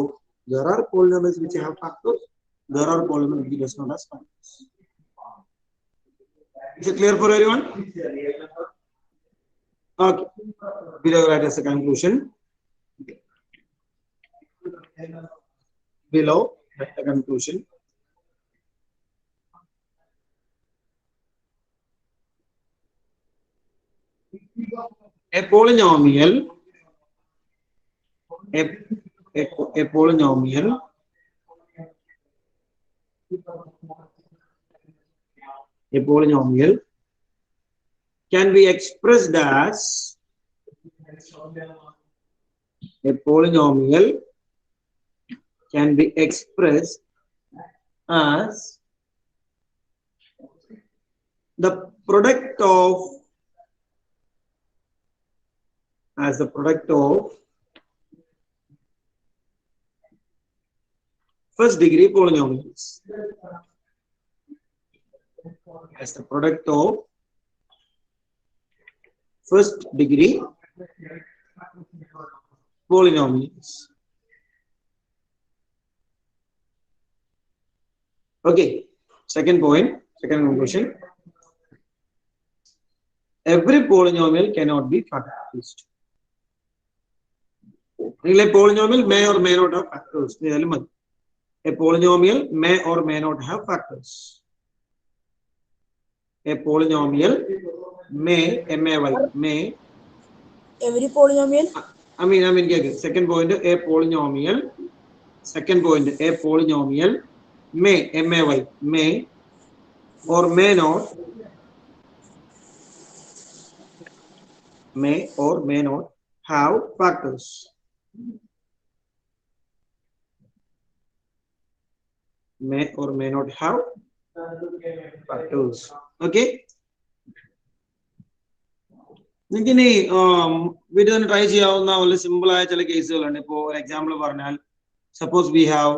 A: there are polynomials which have factors. There are polynomials which does not have factors. Is it clear for everyone? Okay. Below that is the conclusion. Below the conclusion. A polynomial, a polynomial can be expressed as a polynomial can be expressed as the product of first degree polynomials. As the product of first degree polynomials. Okay, second point, second conclusion. Every polynomial cannot be factorized. A polynomial may or may not have factors. A polynomial may or may not have factors. A polynomial may, may.
E: Every polynomial?
A: I mean, second point, a polynomial. Second point, a polynomial may, may or may not, have factors. May or may not have factors. Okay. നിങ്ങൾക്കിനി വീട്ടിൽ തന്നെ try ചെയ്യാവുന്ന വളരെ simple ആയ ചില കേസുകളുണ്ട്. ഇപ്പോൾ ഒരു example പറഞ്ഞാൽ suppose we have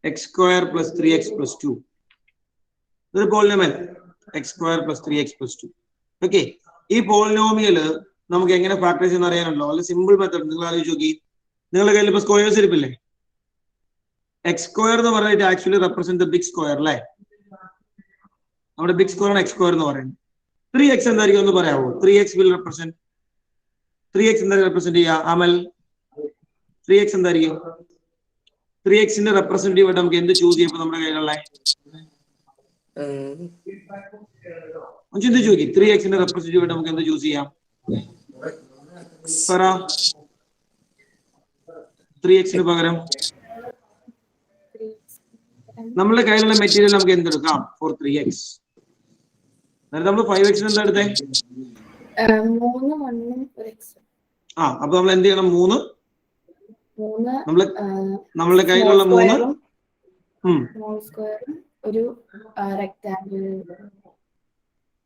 A: x square plus 3x plus 2. ഇതൊരു polynomial x square plus 3x plus 2. Okay, ഈ പോളിനോമിയൽ നമുക്ക് എങ്ങനെ ഫാക്ടറൈസ് ചെയ്യുന്ന അറിയാനുണ്ടോ? വളരെ സിമ്പിൾ മെത്തേഡ്. നിങ്ങൾ ആലോചിച്ച് നോക്കി, നിങ്ങളുടെ കയ്യിൽ ഇപ്പൊ സ്ക്വയേഴ്സ് ഇരിപ്പില്ലേ? എക്സ് സ്ക്വയർ എന്ന് പറഞ്ഞിട്ട് actually represent the big square അല്ലേ? നമ്മുടെ ബിഗ് സ്ക്വയർ ആണ് എക്സ് സ്ക്വയർ എന്ന് പറയുന്നത്. 3x എന്തായിരിക്കും ഒന്ന് പറയാമോ? 3x will represent 3x എന്താ റെപ്രസെന്റ് ചെയ്യുക? അമൽ, 3x എന്തായിരിക്കും? 3x ന്റെ റെപ്രസെന്റേറ്റീവ് ആയിട്ട് നമുക്ക് എന്ത് ചൂസ് ചെയ്യുമ്പോൾ നമ്മുടെ കയ്യിലുള്ള ചിന്തിച്ചു നോക്കി. 3x ന്റെ റെപ്രസെന്റേറ്റീവ് ആയിട്ട് നമുക്ക് എന്ത് ചൂസ് ചെയ്യാം? പറ. 3x പകരം നമ്മുടെ കയ്യിലുള്ള മെറ്റീരിയൽ നമുക്ക് എന്തെടുക്കാം? ഫോർ 3x നേരത്തെ നമ്മൾ 5x എന്താ എടുത്തേ?
D: 3 1 ഒരു x.
A: അപ്പൊ നമ്മൾ എന്ത് ചെയ്യണം? 3 നമ്മളുടെ കയ്യിലുള്ള 3
D: സ്മോൾ സ്ക്വയറും ഒരു റെക്ടാങ്കിൾ.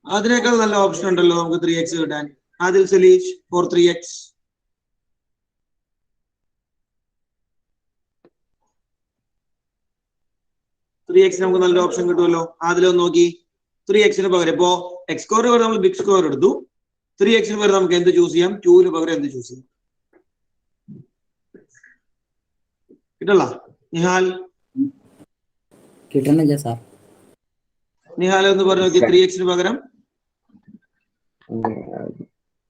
A: അതിനേക്കാൾ നല്ല ഓപ്ഷൻ ഉണ്ടല്ലോ നമുക്ക് 3x കിട്ടാൻ. Adil Saleesh four 3x. 3x നമുക്ക് നല്ല ഓപ്ഷൻ കിട്ടുമല്ലോ. ആദിലൊന്ന് നോക്കി. 3x പകരം ഇപ്പോ എക്സ് സ്ക്വയർ പകരം നമ്മൾ ബിഗ് സ്ക്വയർ എടുത്തു. 3x പകരം നമുക്ക് എന്ത് ചൂസ് ചെയ്യാം? 2 പകരം എന്ത് ചൂസ് ചെയ്യാം? കിട്ടല്ല നിഹാൽ?
B: കിട്ടണില്ല സാർ.
A: നിഹാൽ ഒന്ന് പറഞ്ഞു നോക്കി. 3x പകരം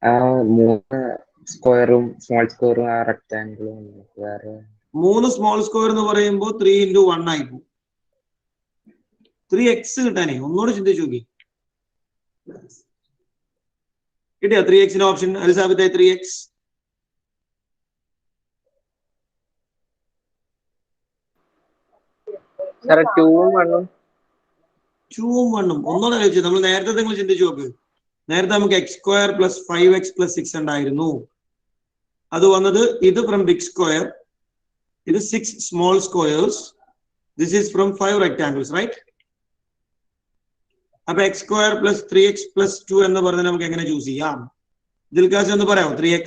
I: 3 സ്ക്വയറും സ്മോൾ സ്ക്വയറും റെക്ടാങ്കിളും വേറെ
A: 3 സ്മോൾ സ്ക്വയർ എന്ന് പറയുമ്പോൾ 3 into 1 ആയി പോകും. 3x കിട്ടാനേ ഒന്നുകൂടെ ചിന്തിച്ചു നോക്കി. കിട്ടിയ 3x ഓപ്ഷൻ? അലിസാബിത്തായി 3x.
I: സാറേ 2ഉം 1ഉം
A: 2ഉം 1ഉം ഒന്നുകൂടെ കഴിച്ചു. നമ്മൾ നേരത്തെ നിങ്ങൾ ചിന്തിച്ചു നോക്ക്. നേരത്തെ നമുക്ക് x square plus 5x plus 6 ഉണ്ടായിരുന്നു. അത് വന്നത് ഇത് ഫ്രം ബിഗ് സ്ക്വയർ, ഇത് 6 small squares, this is from 5 rectangles, right? അപ്പൊ x square plus 3x plus 2 എന്ന് പറഞ്ഞാൽ നമുക്ക് എങ്ങനെ ചൂസ് ചെയ്യാം? ദിൽകാസ് ഒന്ന് പറയാമോ? 3x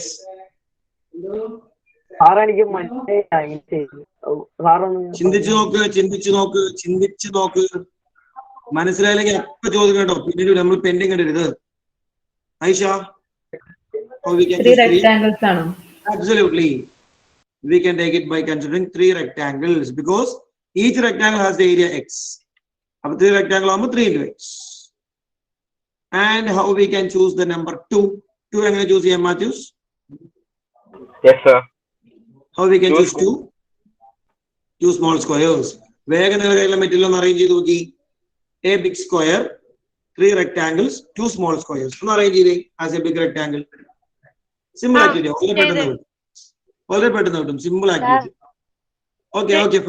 A: ചിന്തിച്ചു നോക്ക്. മനസ്സിലായില്ലെങ്കിൽ എപ്പോ ചോദ്യം കേട്ടോ, പിന്നീട് നമ്മൾ പെൻഡിങ് ഇടരുത്. Aisha, absolutely we can take it by considering 3 rectangles because each rectangle has the area x. Now 3 rectangle are 3 into x. And how we can choose the number 2? 2 I'm going to choose here, Matthews.
H: Yes, sir.
A: How we can choose 2? 2 small squares. Where can the material arrange it? A big square, 3 rectangles, 2 small squares. Arrange it as a big rectangle. Simple activity. Already better. Simple activity. Okay,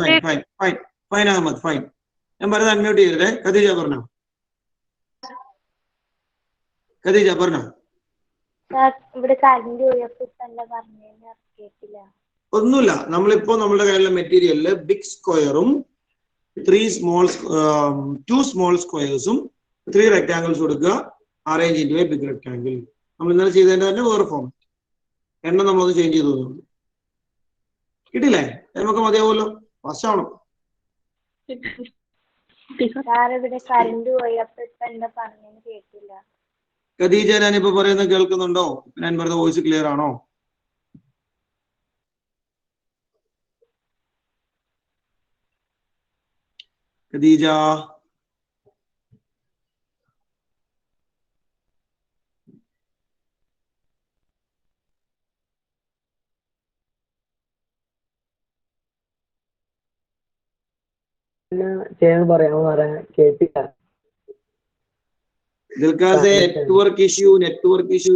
A: fine, Ahmad, fine. Number unmute here. Khadija Barna. ഒന്നുമില്ല. നമ്മളിപ്പോ നമ്മുടെ കയ്യിലുള്ള മെറ്റീരിയലില് big സ്ക്വയറും 2 small സ്ക്വയേഴ്സും 3 rectangles കൊടുക്കുക. Arrange into a big rectangle. നമ്മൾ ഇന്നലെ ചെയ്തതിന്റെ തന്നെ വേറെ ഫോം. എണ്ണം നമ്മളൊന്ന് ചേഞ്ച് ചെയ്തു തോന്നുന്നു. കിട്ടില്ലേ? നമുക്ക് മതിയാവുമല്ലോ. ഫസ്റ്റ് ആവണം. ഖദീജ, ഞാനിപ്പോ പറയുന്നത് കേൾക്കുന്നുണ്ടോ? ഞാൻ പറഞ്ഞ വോയിസ് ക്ലിയർ ആണോ? ഖദീജ,
B: പറയാമോ? കേട്ടില്ല.
A: Network issue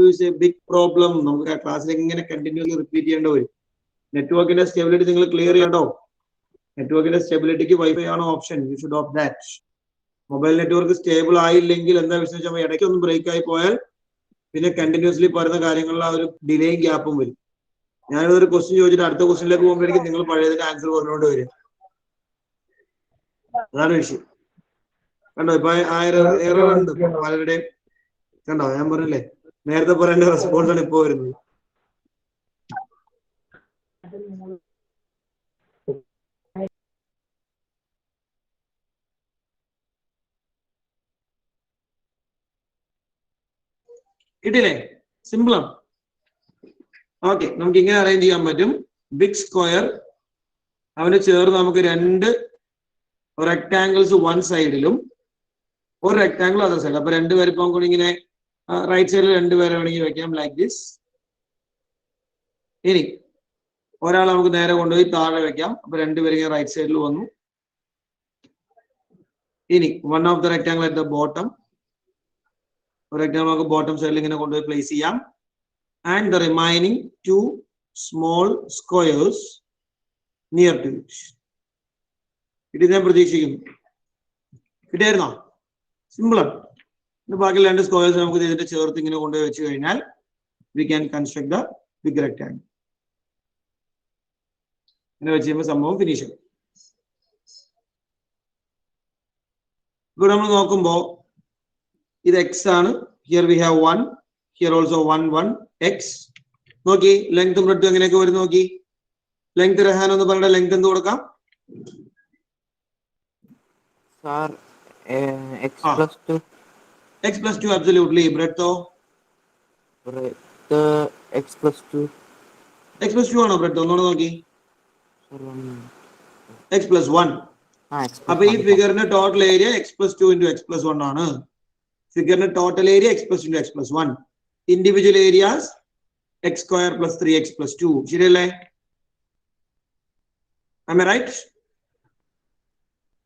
A: is a big problem. നമുക്ക് ആ ക്ലാസ്സിൽ എങ്ങനെ കണ്ടിന്യൂസ്ലി റിപ്പീറ്റ് ചെയ്യേണ്ട വരും. നെറ്റ്വർക്കിന്റെ സ്റ്റെബിലിറ്റി നിങ്ങൾ ക്ലിയർ ചെയ്യണ്ടോ? നെറ്റ്വർക്കിന്റെ സ്റ്റെബിലിറ്റിക്ക് വൈഫൈ ആണോ option? You should off that. Mobile network stable ആയില്ലെങ്കിൽ എന്താ വിഷയം? ഇടയ്ക്ക് ഒന്ന് ബ്രേക്ക് ആയി പോയാൽ പിന്നെ കണ്ടിന്യൂസ്ലി പറയുന്ന കാര്യങ്ങളിൽ ആ ഒരു ഡിലേയും ഗ്യാപ്പും വരും. ഞാനൊരു ക്വസ്റ്റ്യൻ ചോദിച്ചിട്ട് അടുത്ത ക്വസ്റ്റ്യനിലേക്ക് പോകുമ്പോഴേക്കും നിങ്ങൾ പഴയതിന്റെ ആൻസർ പറഞ്ഞുകൊണ്ട് വരും. അതാണ് വിഷയം. കണ്ടോ ഇപ്പൊ എറർ ഉണ്ട് പലരുടെയും. കണ്ടോ ഞാൻ പറഞ്ഞില്ലേ, നേരത്തെ പറയേണ്ട റെസ്പോൺസ് ആണ് ഇപ്പൊ വരുന്നത്. കിട്ടില്ലേ? സിമ്പിളാണ്. ഓക്കെ, നമുക്ക് ഇങ്ങനെ അറേഞ്ച് ചെയ്യാൻ പറ്റും. ബിഗ് സ്ക്വയർ, അവന് ചേർന്ന് നമുക്ക് 2 റെക്ടാംഗിൾസ് വൺ സൈഡിലും ഒരു റെക്ടാംഗിൾ അതർ സൈഡ്. അപ്പൊ 2 പേര് ഇപ്പം കൂടി ഇങ്ങനെ റൈറ്റ് സൈഡിൽ 2 പേരെ വേണമെങ്കിൽ വെക്കാം, ലൈക്ക് ദിസ്. ഇനി ഒരാൾ നമുക്ക് നേരെ കൊണ്ടുപോയി താഴെ വെക്കാം. അപ്പൊ 2 പേര് ഇങ്ങനെ റൈറ്റ് സൈഡിൽ വന്നു. ഇനി one of the rectangle at the bottom, ഒരു റെക്ടാംഗിൾ നമുക്ക് ബോട്ടം സൈഡിൽ ഇങ്ങനെ കൊണ്ടുപോയി പ്ലേസ് ചെയ്യാം. And the remaining 2 small squares near to it. ഇത് ഞാൻ പ്രതീക്ഷിക്കുന്നു. കിട്ടിയായിരുന്നോ? സിമ്പിളാണ്. ബാക്കി രണ്ട് സ്ക്വയർസ് നമുക്ക് ഇതിന്റെ ചേർത്ത് ഇങ്ങനെ കൊണ്ടുപോയി വെച്ച് കഴിഞ്ഞാൽ we can construct the big rectangle. ഇങ്ങനെ വെച്ച് കഴിയുമ്പോൾ സംഭവം ഫിനിഷ് ആവും. ഇവിടെ നമ്മൾ നോക്കുമ്പോൾ ഇത് എക്സ് ആണ്. Here we have 1, here also 1 1 X. നോക്കി ലെങ്തും ബ്രെഡ്ത്തും എങ്ങനെയൊക്കെ വരും നോക്കി. ലെങ്ത് റഹാൻ എന്ന് പറഞ്ഞ ലെങ്ത് എന്ത് കൊടുക്കാം?
I: Sir, x plus 2.
A: X plus 2 absolutely. Breadth
I: X plus 2.
A: X plus 2 ആണോ breadth? ഒന്നുകൂടെ നോക്കി. X plus 1. അപ്പൊ ഈ ഫിഗറിന്റെ total area x plus 2 into x plus 1 ആണ്. ഫിഗറിന്റെ total area x plus 2 into x plus 1. Individual areas x square plus 3x plus 2. ശരിയല്ലേ? Am I right?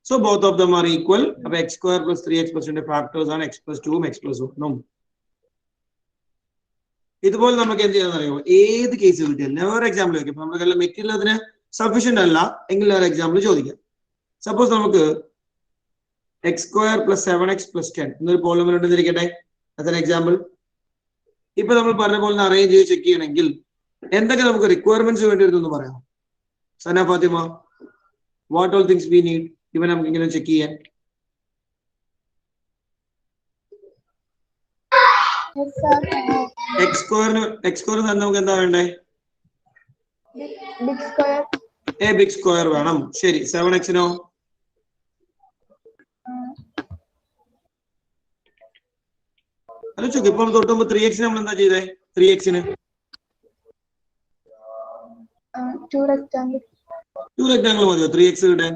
A: So both of them are equal. അപ്പൊ x square plus 3x plus 2 factors ആണ് x plus 2 x plus 1. ഇതുപോലെ നമുക്ക് എന്ത് ചെയ്യാൻ അറിയോ? ഏത് case കിട്ടിയാലും ഞാൻ ഒരു എക്സാമ്പിൾ വെക്കും. നമ്മുടെ കയ്യിൽ മെറ്റീരിയൽ അതിന് സഫീഷ്യന്റ് അല്ല എങ്കിൽ ഒരു എക്സാമ്പിൾ ചോദിക്കാം. സപ്പോസ് നമുക്ക് x square plus 7x plus 10 എന്നൊരു പോളിനോമിയൽ ഉണ്ടെന്നിരിക്കട്ടെ. അതൊരു എക്സാമ്പിൾ. ഇപ്പൊ നമ്മൾ പറഞ്ഞ പോലെ അറേഞ്ച് ചെയ്ത് ചെക്ക് ചെയ്യണമെങ്കിൽ എന്തൊക്കെ നമുക്ക് റിക്വയർമെന്റ്സ് വേണ്ടി വരുന്നു പറയാം. Sana Fathima, what all things we need ഇവ നമുക്ക് ഇങ്ങനെ ചെക്ക് ചെയ്യാൻ? എക്സ് സ്ക്വയർ നമുക്ക് എന്താ വേണ്ടേ? എ ബിഗ് സ്ക്വയർ വേണം. ശരി. 7x-നോ? അല്ല ഇപ്പം തൊട്ടുമ്പോ 3x നമ്മൾ എന്താ ചെയ്തേ? 3x-ന് 2 റെക്ടാങ്കിൾ മതിയോ 3x കിട്ടാൻ?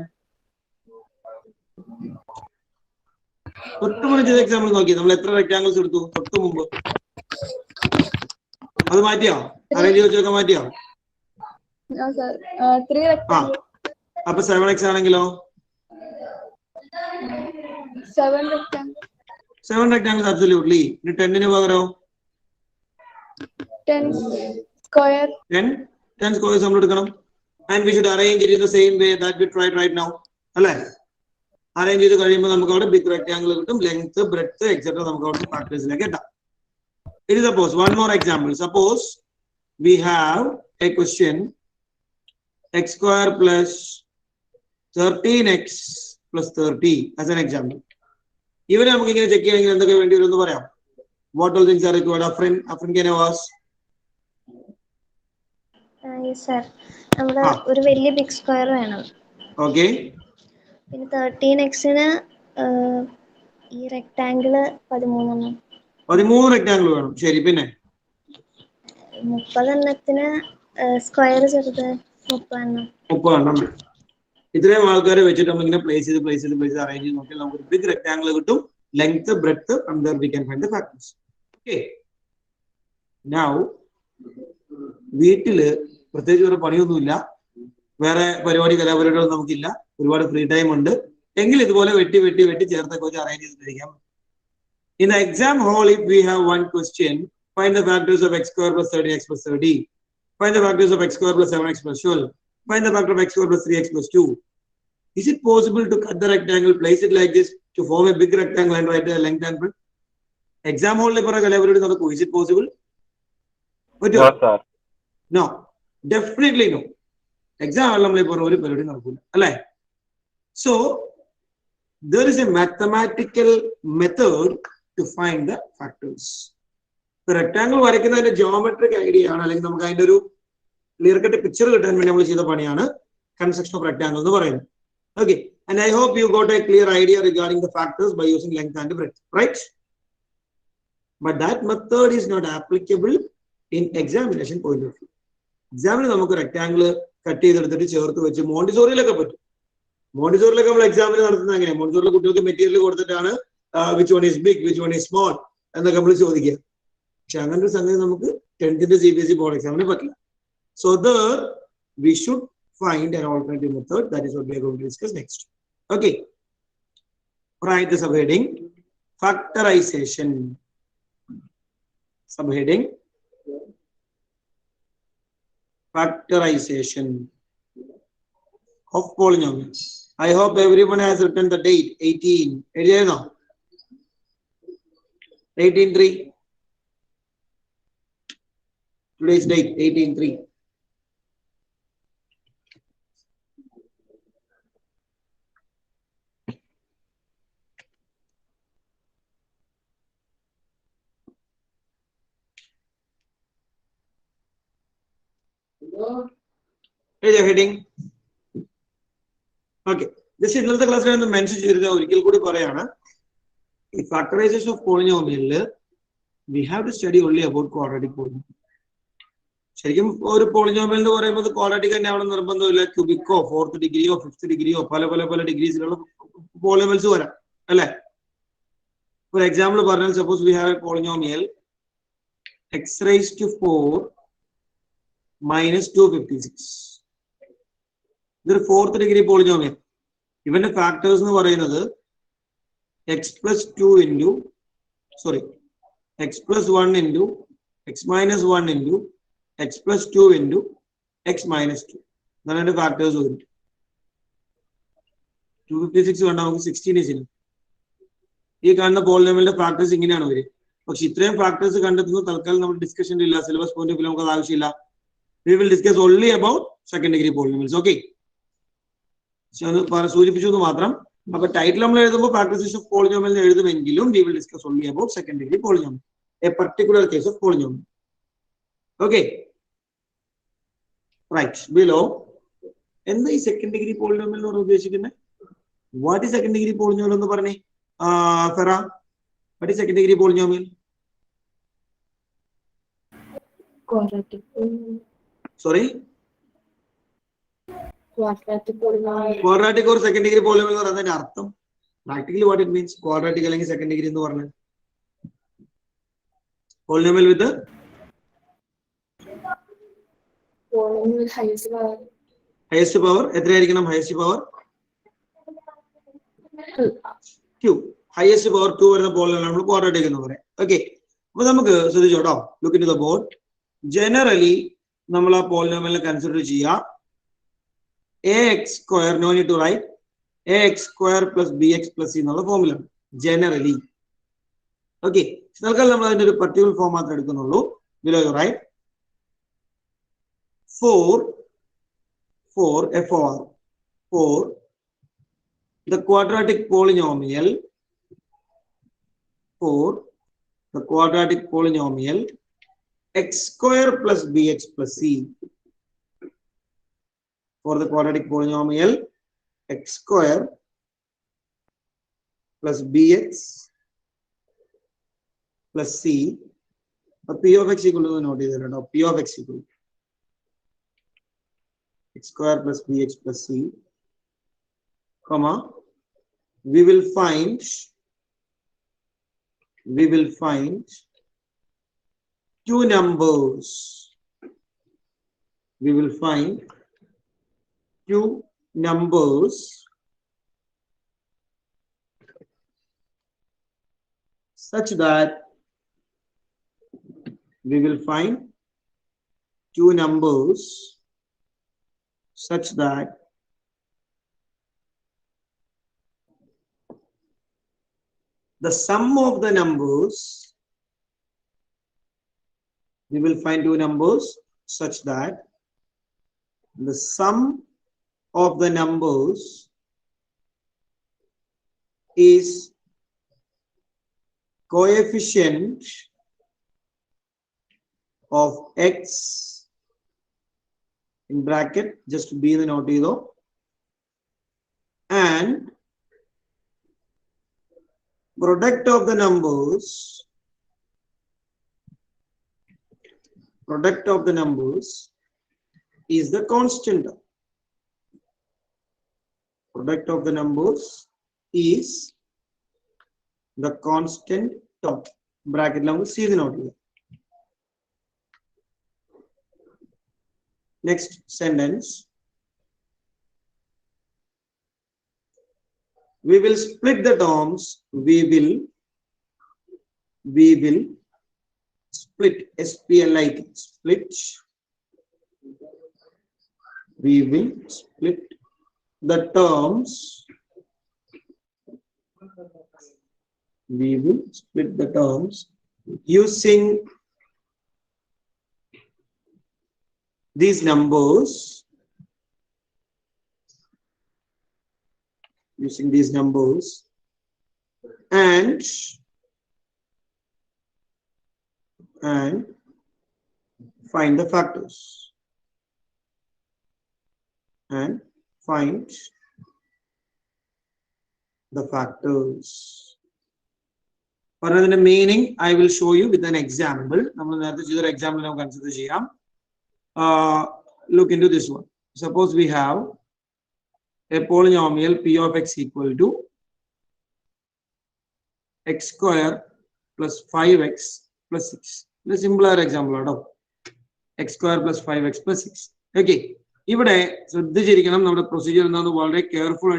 A: തൊട്ട് മുമ്പ് ചെയ്ത എക്സാമ്പിൾ നോക്കി നമ്മൾ എത്ര റെക്ടാങ്കിൾസ് എടുത്തു തൊട്ട് മുമ്പ്? അത് മാറ്റിയോ? അറേഞ്ച് വെച്ചൊക്കെ മാറ്റിയോ? അപ്പൊ 7x ആണെങ്കിലോ? 7 rectangles absolutely. ഇനി 10 പകരോ? 10 squares നമ്മൾ എടുക്കണം. And we should arrange it in the same way that we tried right now. അല്ലേ? അറേഞ്ച് ചെയ്ത് കഴിയുമ്പോൾ നമുക്ക് അവിടെ ബിഗ് റെക്ടാങ്കിൾ കിട്ടും. ലെങ്ത്, ബ്രെഡ്ത്ത് എക്സെട്ര നമുക്ക് അവിടെ ഫാക്ടേഴ്സിലേക്ക് എത്താം. ഇനി suppose one more example. Suppose we have a question x square plus 13x plus 30 as an example. ഇവരെ നമുക്ക് ഇങ്ങനെ ചെക്ക് ചെയ്യണമെങ്കിൽ എന്തൊക്കെ വേണ്ടി വരും എന്ന് പറയാം. What all things are required? Afrin can I ask?
G: Yes sir. നമ്മുടെ ഒരു വലിയ ബിഗ് സ്ക്വയർ വേണം.
A: Okay.
G: പിന്നെ 13x-ന് ഈ റെക്ടാങ്കിള് 13
A: റെക്ടാങ്കിൾ വേണം. ശരി. പിന്നെ
G: 30 എണ്ണത്തിന് സ്ക്വയർ ചെറുത് 30
A: എണ്ണം. ഇത്രയും ആൾക്കാരെ വെച്ചിട്ട് നമ്മൾ ഇങ്ങനെ പ്ലേസ് ചെയ്ത് അറേഞ്ച് ചെയ്ത് നോക്കിയാൽ നമുക്ക് ബിഗ് റെക്ടാങ്കിൾ കിട്ടും. Length, breadth, from there we can find the factors. Okay. Now വീട്ടില് പ്രത്യേകിച്ച് വേറെ പണിയൊന്നുമില്ല, വേറെ കലാപരിപാടികളൊന്നും നമുക്കില്ല, ഒരുപാട് ഫ്രീ ടൈം ഉണ്ട് എങ്കിൽ ഇതുപോലെ വെട്ടി ചേർത്തൊക്കെ വെച്ച് arrange ചെയ്തിരിക്കാം. In the exam hall, if we have one question, find the factors of x square plus 30x plus 30. Find the factors of x square plus 7x plus 12. Find the factor of x square plus 3x plus 2. Is it possible to cut the rectangle, place it like this to form a big rectangle and write the length and breadth? Exam hall le para collaborate nadakku. Is it possible?
H: No, sir.
A: No, definitely no. Exam hall nammale para oru parodi nadakkilla alle. So there is a mathematical method to find the factors. The rectangle വരയ്ക്കുന്നതിന്റെ geometric idea ആണ്, അല്ലെങ്കിൽ നമുക്ക് അതിന്റെ ഒരു clear cut picture കിട്ടാൻ വേണ്ടി നമ്മൾ ചെയ്ത പണിയാണ് കൺസ്ട്രക്ഷൻ ഓഫ് റെക്ടാങ്കിൾ എന്ന് പറയുന്നത്. Okay, and I hope you got a clear idea regarding the factors by using length and breadth, right? But that method is not applicable in examination point of view. Examine നമുക്ക് rectangle cut ചെയ്തെടുത്തിട്ട് ചേർത്ത് വെച്ച് മോണ്ടിസോറിയിലൊക്കെ പറ്റും. മോണ്ടിസോറിലൊക്കെ നമ്മൾ എക്സാമിന് നടത്തുന്നത് അങ്ങനെ, മോണ്ടിസോറിലെ കുട്ടികൾക്ക് മെറ്റീരിയൽ കൊടുത്തിട്ടാണ് which one is big which one is small എന്നൊക്കെ നമ്മൾ ചോദിക്കുക. പക്ഷെ അങ്ങനെ ഒരു സംഗതി നമുക്ക് 10th CBSE ബോർഡ് എക്സാമിന് പറ്റില്ല. So there we should find an alternative method. That is what we are going to discuss next. Okay. Write the subheading factorization. Subheading factorization of polynomials. I hope everyone has written the date 18. 18.3. Today's date 18.3. Here's the heading. Okay. This is another class I mentioned here. In factorization of polynomial, we have to study only about quadratic polynomial. ശരിക്കും ഒരു polynomial എന്ന് പറയുമ്പോൾ quadratic തന്നെ അവിടെ നിർബന്ധമില്ല. ക്യൂബിക്കോ, 4th ഡിഗ്രിയോ 5th ഡിഗ്രിയോ പല ഡിഗ്രീസിലുള്ള polynomials വരാം അല്ലേ? For example, suppose we have a polynomial x raised to 4 minus 256. This is 4th degree polynomial. Even the factors എന്ന് പറയുന്നത് x plus 2 into, sorry, x plus 1 into x minus 1 into x plus 2 into x minus 2. Then the factors will 256 and 16 is in. You can the polynomial factors in an way. But if you factors discussion syllabus point of view, we will discuss only about second degree polynomials. Okay. So the title of factors of polynomial we will discuss only about second degree polynomial. A particular case of polynomial. Okay. Right. Below. And the second degree polynomial or what is second degree polynomial? Farah, what is second degree polynomial?
D: Quadratic.
A: Sorry?
D: Quadratic polynomial.
A: Quadratic or second degree polynomial or other. Practically what it means? Quadratic and second degree in the world. Polynomial with the
D: Polynomial with highest power.
A: Highest power? Highest power? Q. Highest power 2 in the polynomial quadratic in the world. Okay. Look into the board. Generally, namala polynomial consider ax square, no need to write ax square plus bx plus c the formula. Generally. Okay. So, a particular format below you write 4 for the quadratic polynomial x square plus bx plus c. For the quadratic polynomial x square plus bx plus c, p of x equal to the note is p of x equal to x square plus bx plus c, comma, we will find two numbers. We will find two numbers such that we will find two numbers such that the sum of the numbers, we will find two numbers such that the sum of the numbers is coefficient of x in bracket, just be the note below, and product of the numbers is the constant. Product of the numbers is the constant term. Bracket lang see the note here. Next sentence. We will split the terms. We will split SPLIT split. We will split the terms We will split the terms using these numbers. Using these numbers and find the factors. And find the factors. For the meaning, I will show you with an example. Example now consider. Look into this one. Suppose we have a polynomial p of x equal to x square plus 5x plus 6. The simpler example. X square plus 5x plus 6. Okay. Here, so this procedure is very careful.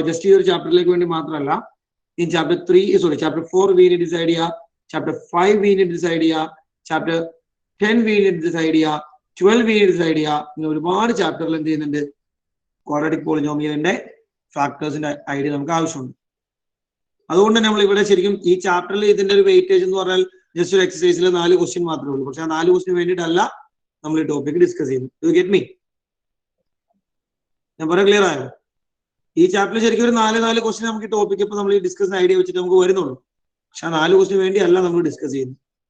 A: Just here chapter in chapter 3, sorry, chapter 4 we need this idea, chapter 5 we need this idea, chapter 10 we need this idea, 12 we need this idea. One chapter quadratic polynomial factors in the idea. That's why we chapter weightage just for exercise 4 question. But 4 question we topic discuss. Do you get me? Clear? Each chapter is a 4 question topic we discuss the idea which we discuss. 4 question we discuss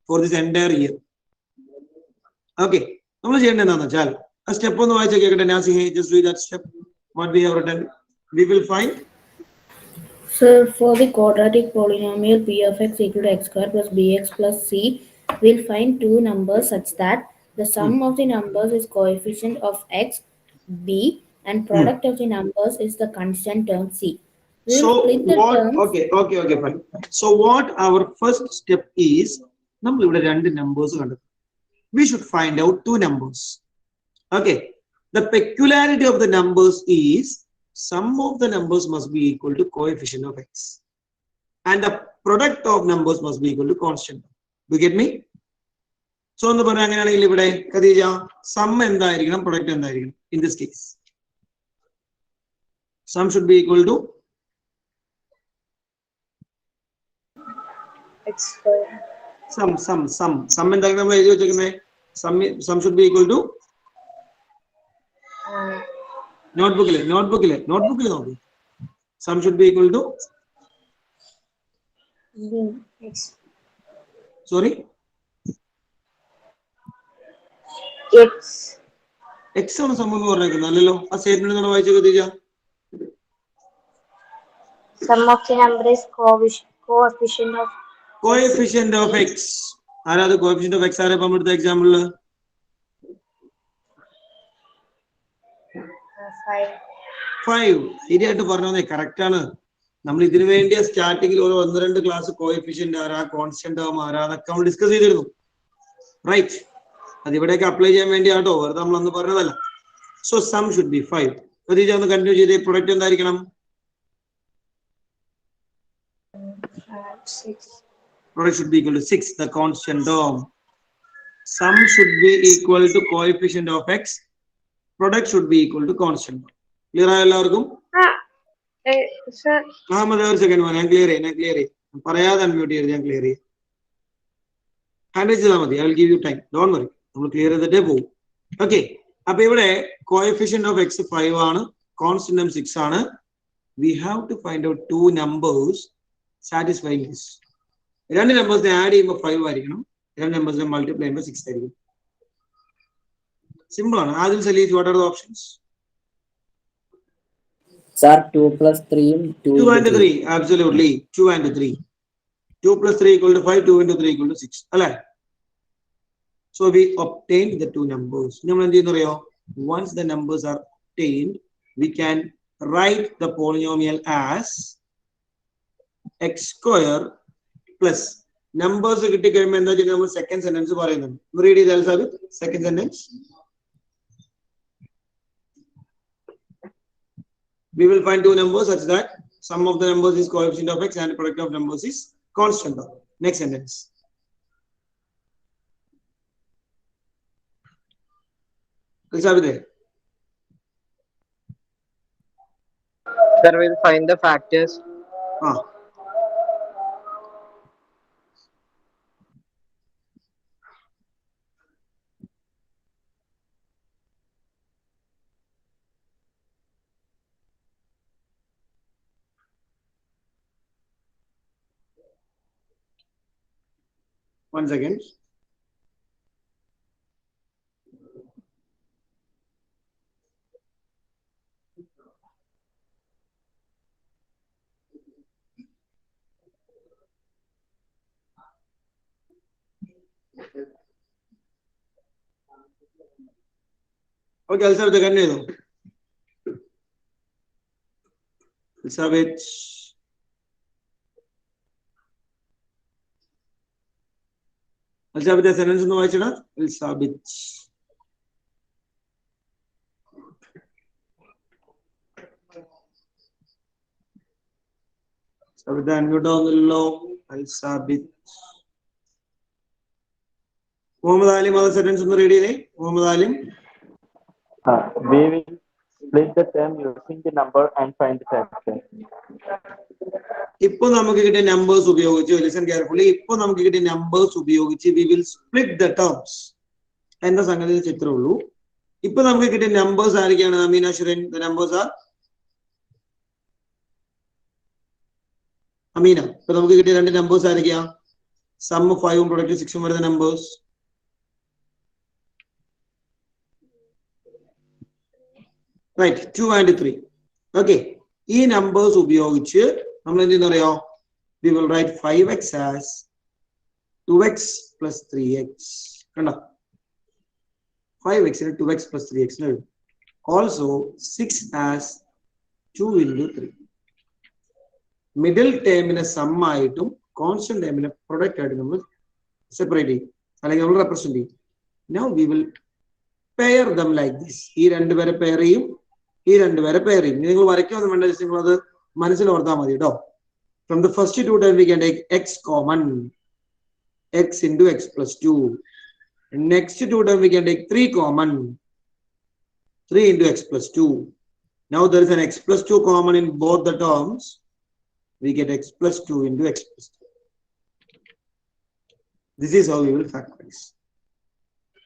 A: for this entire year. Okay. A step on the just read that step. What we have written. We will find.
D: So for the quadratic polynomial p of x equal to x square plus bx plus c, we'll find two numbers such that the sum of the numbers is coefficient of x, b, and product of the numbers is the constant term c.
A: So what? Okay, fine. So what our first step is? Numbers. We should find out two numbers. Okay. The peculiarity of the numbers is sum of the numbers must be equal to coefficient of x, and the product of numbers must be equal to constant. Do you get me? So on the Khadija, sum and the product and the in this case. Sum should be equal to
E: X square.
A: Sum and the sum should be equal to notebook. Sum should be equal to
E: X.
A: Sorry?
E: X.
A: X on sum a statement.
E: Sum of the number is coefficient of
A: x. Are the coefficient of x are the example? 5. Idiot to correct. Starting class coefficient constant term discuss. Right. Apply. So sum should be 5. Continue product
E: 6.
A: Product should be equal to 6, the constant term. Sum should be equal to coefficient of x. Product should be equal to constant term. Clear?
C: Sir.
A: Second one. I'm clear. Clear. I will give you time. Don't worry. I will clear the demo. Okay. Now, coefficient of x 5 constant term 6 we have to find out two numbers satisfying this. Two numbers add 5 two numbers multiply 6. Simple. Adil Salih, what are the options?
B: Sir, 2 plus 3.
A: 2 and 3. Absolutely. 2 and 3. 2 plus 3 equal to 5. 2 into 3 equal to 6. So we obtained the two numbers. Once the numbers are obtained, we can write the polynomial as x square plus numbers second sentence. Read it, Elizabeth. Second sentence. We will find two numbers such that sum of the numbers is coefficient of x and product of numbers is constant. Next sentence. Elizabeth.
I: Sir, we'll find the factors.
A: 1 second. Okay, Elizabeth, continue. Elizabeth. Elizabeth, sentence ഒന്ന് വായിച്ചടാ. Elizabeth. Elizabeth, unmute ആവുന്നില്ലല്ലോ. Elizabeth. Muhammad Alim അത് sentence ഒന്ന് read ചെയ്തേ. Muhammad Alim.
H: We will split the term using the number and find the fraction.
A: ഇപ്പൊ നമുക്ക് കിട്ടിയ numbers ഉപയോഗിച്ച് listen carefully. ഇപ്പൊ നമുക്ക് കിട്ടിയ നമ്പേഴ്സ് ഉപയോഗിച്ച് we will split the terms എന്ന സംഗതി ചിത്രമേ ഉള്ളൂ. ഇപ്പൊ നമുക്ക് കിട്ടിയ നമ്പേഴ്സ് ആരൊക്കെയാണ്? Ameena Shirin, the numbers are Ameena. ഇപ്പൊ നമുക്ക് കിട്ടിയ രണ്ട് നമ്പേഴ്സ് ആരൊക്കെയാ? സം 5 പ്രൊഡക്റ്റ് 6 വരുന്ന നമ്പേഴ്സ്. Right, 2 and 3. ഓക്കെ, ഈ നമ്പേഴ്സ് ഉപയോഗിച്ച് നമ്മൾ എന്ത് ചെയ്യുന്നറിയോ? We will write 5x as 2x plus 3x. കണ്ടോ? 5x ന് 2x plus 3x എഴുതും. Also 6 as 2 into 3. Middle ടേമിനെ some ആയിട്ടും കോൺസ്റ്റന്റ് ടേമിനെ പ്രൊഡക്റ്റ് ആയിട്ട് നമ്മൾ സെപ്പറേറ്റ് ചെയ്യും, അല്ലെങ്കിൽ നമ്മൾ റെപ്രസെന്റ് ചെയ്യും. Now we will pair them like this. ഈ രണ്ടുപേരെ പെയർ ചെയ്യും, ഈ രണ്ടുപേരെ പെയർ ചെയ്യും. നിങ്ങൾ വരയ്ക്കൊന്നും വേണ്ട, നിങ്ങൾ അത് മനസ്സിൽ ഓർത്താൽ മതി കേട്ടോ. From the first two terms we can take x common, x into x plus 2. And next two terms we can take 3 common, 3 into x plus 2. Now there is an x plus 2 common in both the terms. We get x plus 2 into x plus 2. This is how we will factorize.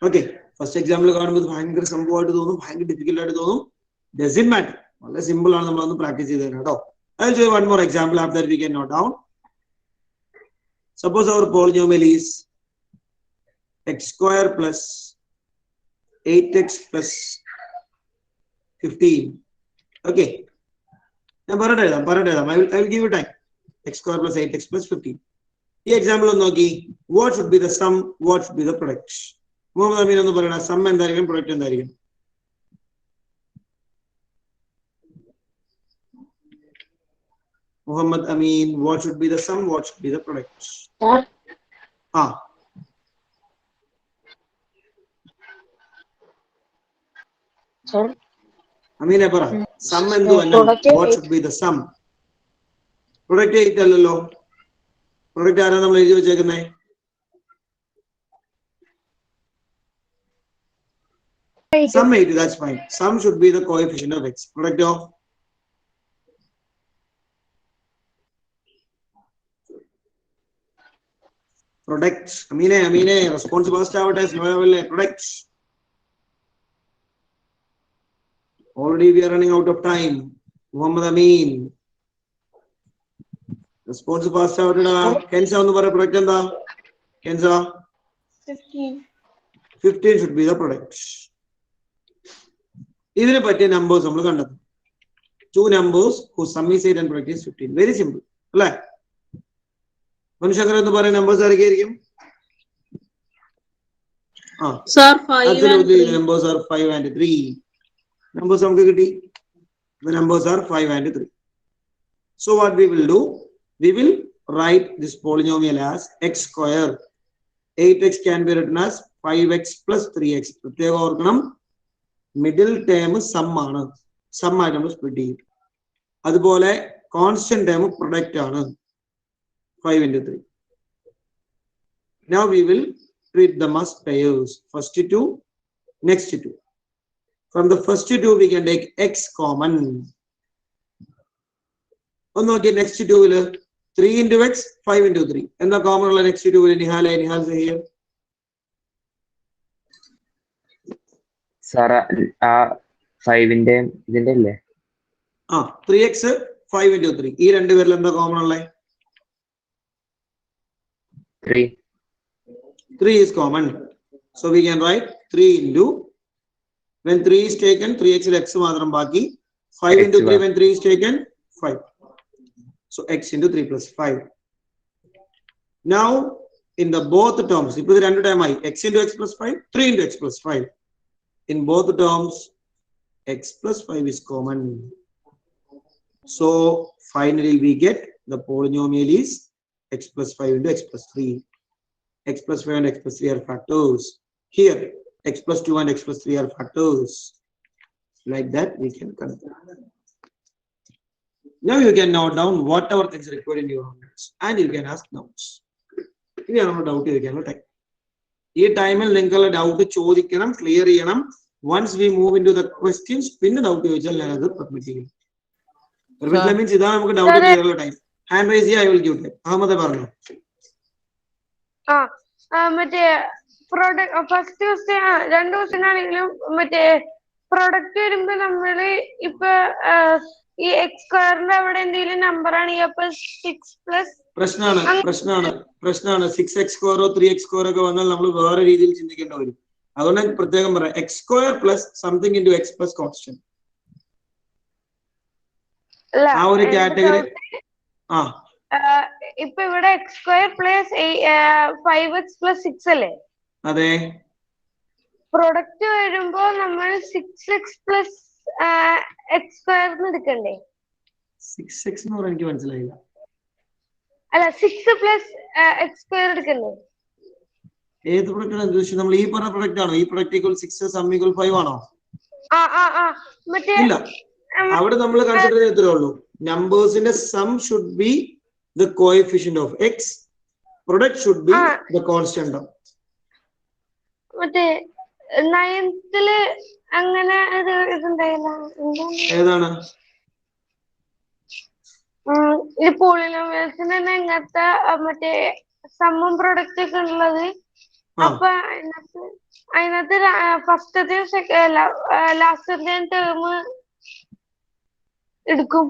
A: Okay, first example കാണുമ്പോൾ ഭയങ്കര സംഭവമായിട്ട് തോന്നും, ഭയങ്കര difficult ആയിട്ട് തോന്നും. Doesn't matter. വളരെ simple ആണ്, നമ്മൾ ഒന്ന് പ്രാക്ടീസ് ചെയ്ത് തരാം കേട്ടോ. I'll show you one more example. After that we can note down. Suppose our polynomial is x square plus 8x plus 15. Okay. I will give you time. X square plus 8x plus 15. The example on noki. What should be the sum? What should be the product? Muhammad Amin on the sum and the product and the Muhammad Amin, what should be the sum? What should be the product?
D: Sir. Sir.
A: Amin, sum and do what should be the sum? Product 8 allo. Product ആരാ നമ്മൾ എഴുതി വെച്ചേക്കുന്നേ? Sum 8, that's fine. Sum should be the coefficient of x. Product of products. Amine, response first out as lower products. Already we are running out of time. Muhammad Amin. Response first out. Kenza on the product and the Kenza 15 should be the product. Even if I take numbers, two numbers whose sum is 8 and product is 15. Very simple. Right? Numbers are again.
J: Sir, 5
A: absolutely,
J: and 3.
A: The numbers are 5 and 3. Numbers are the numbers are 5 and 3. So what we will do? We will write this polynomial as x square. 8x can be written as 5x plus 3x. Middle term sum ആണ്. Sum ആയിട്ട് നമ്മൾ split ചെയ്യും. അതുപോലെ constant term product ആണ്. 5 into 3. Now we will treat them as pairs. First 2, next 2. From the first 2 we can take x common. Okay, next 2 will 3 into x, 5 into 3. And the common next 2 will Nihal say here.
I: Sir, 5 ന്റെ ഇതിന്റെ അല്ലേ?
A: 3x 5 into 3. ഈ രണ്ട് പേരിൽ എന്താ common ഉള്ളത്?
I: 3.
A: 3 is common. So we can write 3 into, when 3 is taken, 3x is x matram baki. 5 into 3 when 3 is taken, 5. So x into 3 plus 5. Now in the both terms, if the random time I, x into x plus 5, 3 into x plus 5. In both terms, x plus 5 is common. So finally we get the polynomial is x plus 5 into x plus 3. X plus 5 and x plus 3 are factors. Here, x plus 2 and x plus 3 are factors. Like that, we can conclude. Now you can note down whatever things required in your notes, and you can ask notes. If you have no doubt, you can type. This time, you can doubt clear. Once we move into the questions, pin doubt you will permit. Permit means doubt clear time. Hand raise, I will give it.
C: മറ്റേ product first question 2 question ആണെങ്കിലും മറ്റേ product വരുമ്പോ നമ്മള് ഇപ്പൊ ഈ X സ്ക്വയറിന്റെ അവിടെ എന്തെങ്കിലും നമ്പർ ആണെങ്കിൽ അപ്പൊ 6 പ്ലസ്
A: പ്രശ്നമാണ് 6x സ്ക്വയറോ 3x സ്ക്വയറോ ഒക്കെ വന്നാൽ നമ്മൾ വേറെ രീതിയിൽ ചിന്തിക്കേണ്ടി വരും. അതുകൊണ്ട് പ്രത്യേകം പറയാം X square plus something into X plus constant. ആ ഒരു കാറ്റഗറി.
C: ഇപ്പൊ ഇവിടെ X square plus 5x plus 6 അല്ലേ?
A: അതെ.
C: പ്രൊഡക്റ്റ് വരുമ്പോ നമ്മൾ 6x പ്ലസ് എക്സ് സ്ക്വയർ എടുക്കണ്ടേ?
A: 6x എന്ന് പറഞ്ഞാൽ എനിക്ക് മനസ്സിലായില്ല.
C: അല്ല 6 പ്ലസ് എക്സ് സ്ക്വയർ എടുക്കണ്ടേ?
A: ഏത് പ്രൊഡക്റ്റ് ആണ് ഉദ്ദേശിച്ചത്? നമ്മൾ ഈ പറഞ്ഞ പ്രൊഡക്റ്റ് ആണോ? ഈ പ്രൊഡക്റ്റ് ഈക്വൽ 6 സം ഈക്വൽ 5 ആണോ? ഇല്ല, അവിടെ നമ്മൾ കൺസിഡർ ചെയ്തേ ഉള്ളൂ. നമ്പേഴ്സിന്റെ sum should be the coefficient of x, product should be the constant of.
C: മറ്റേ 9th ല് അങ്ങനെ ഒരു ഇതുണ്ടായില്ല.
A: ഏതാണ്?
C: ഈ പോളിനോമിയൽസിന് തന്നെ ഇങ്ങനത്തെ മറ്റേ സമ്മും പ്രൊഡക്റ്റ് ഒക്കെ ഉള്ളത്. അപ്പൊ അതിനകത്ത് ഫസ്റ്റത്തെ ലാസ്റ്റത്തെ ടേം എടുക്കും.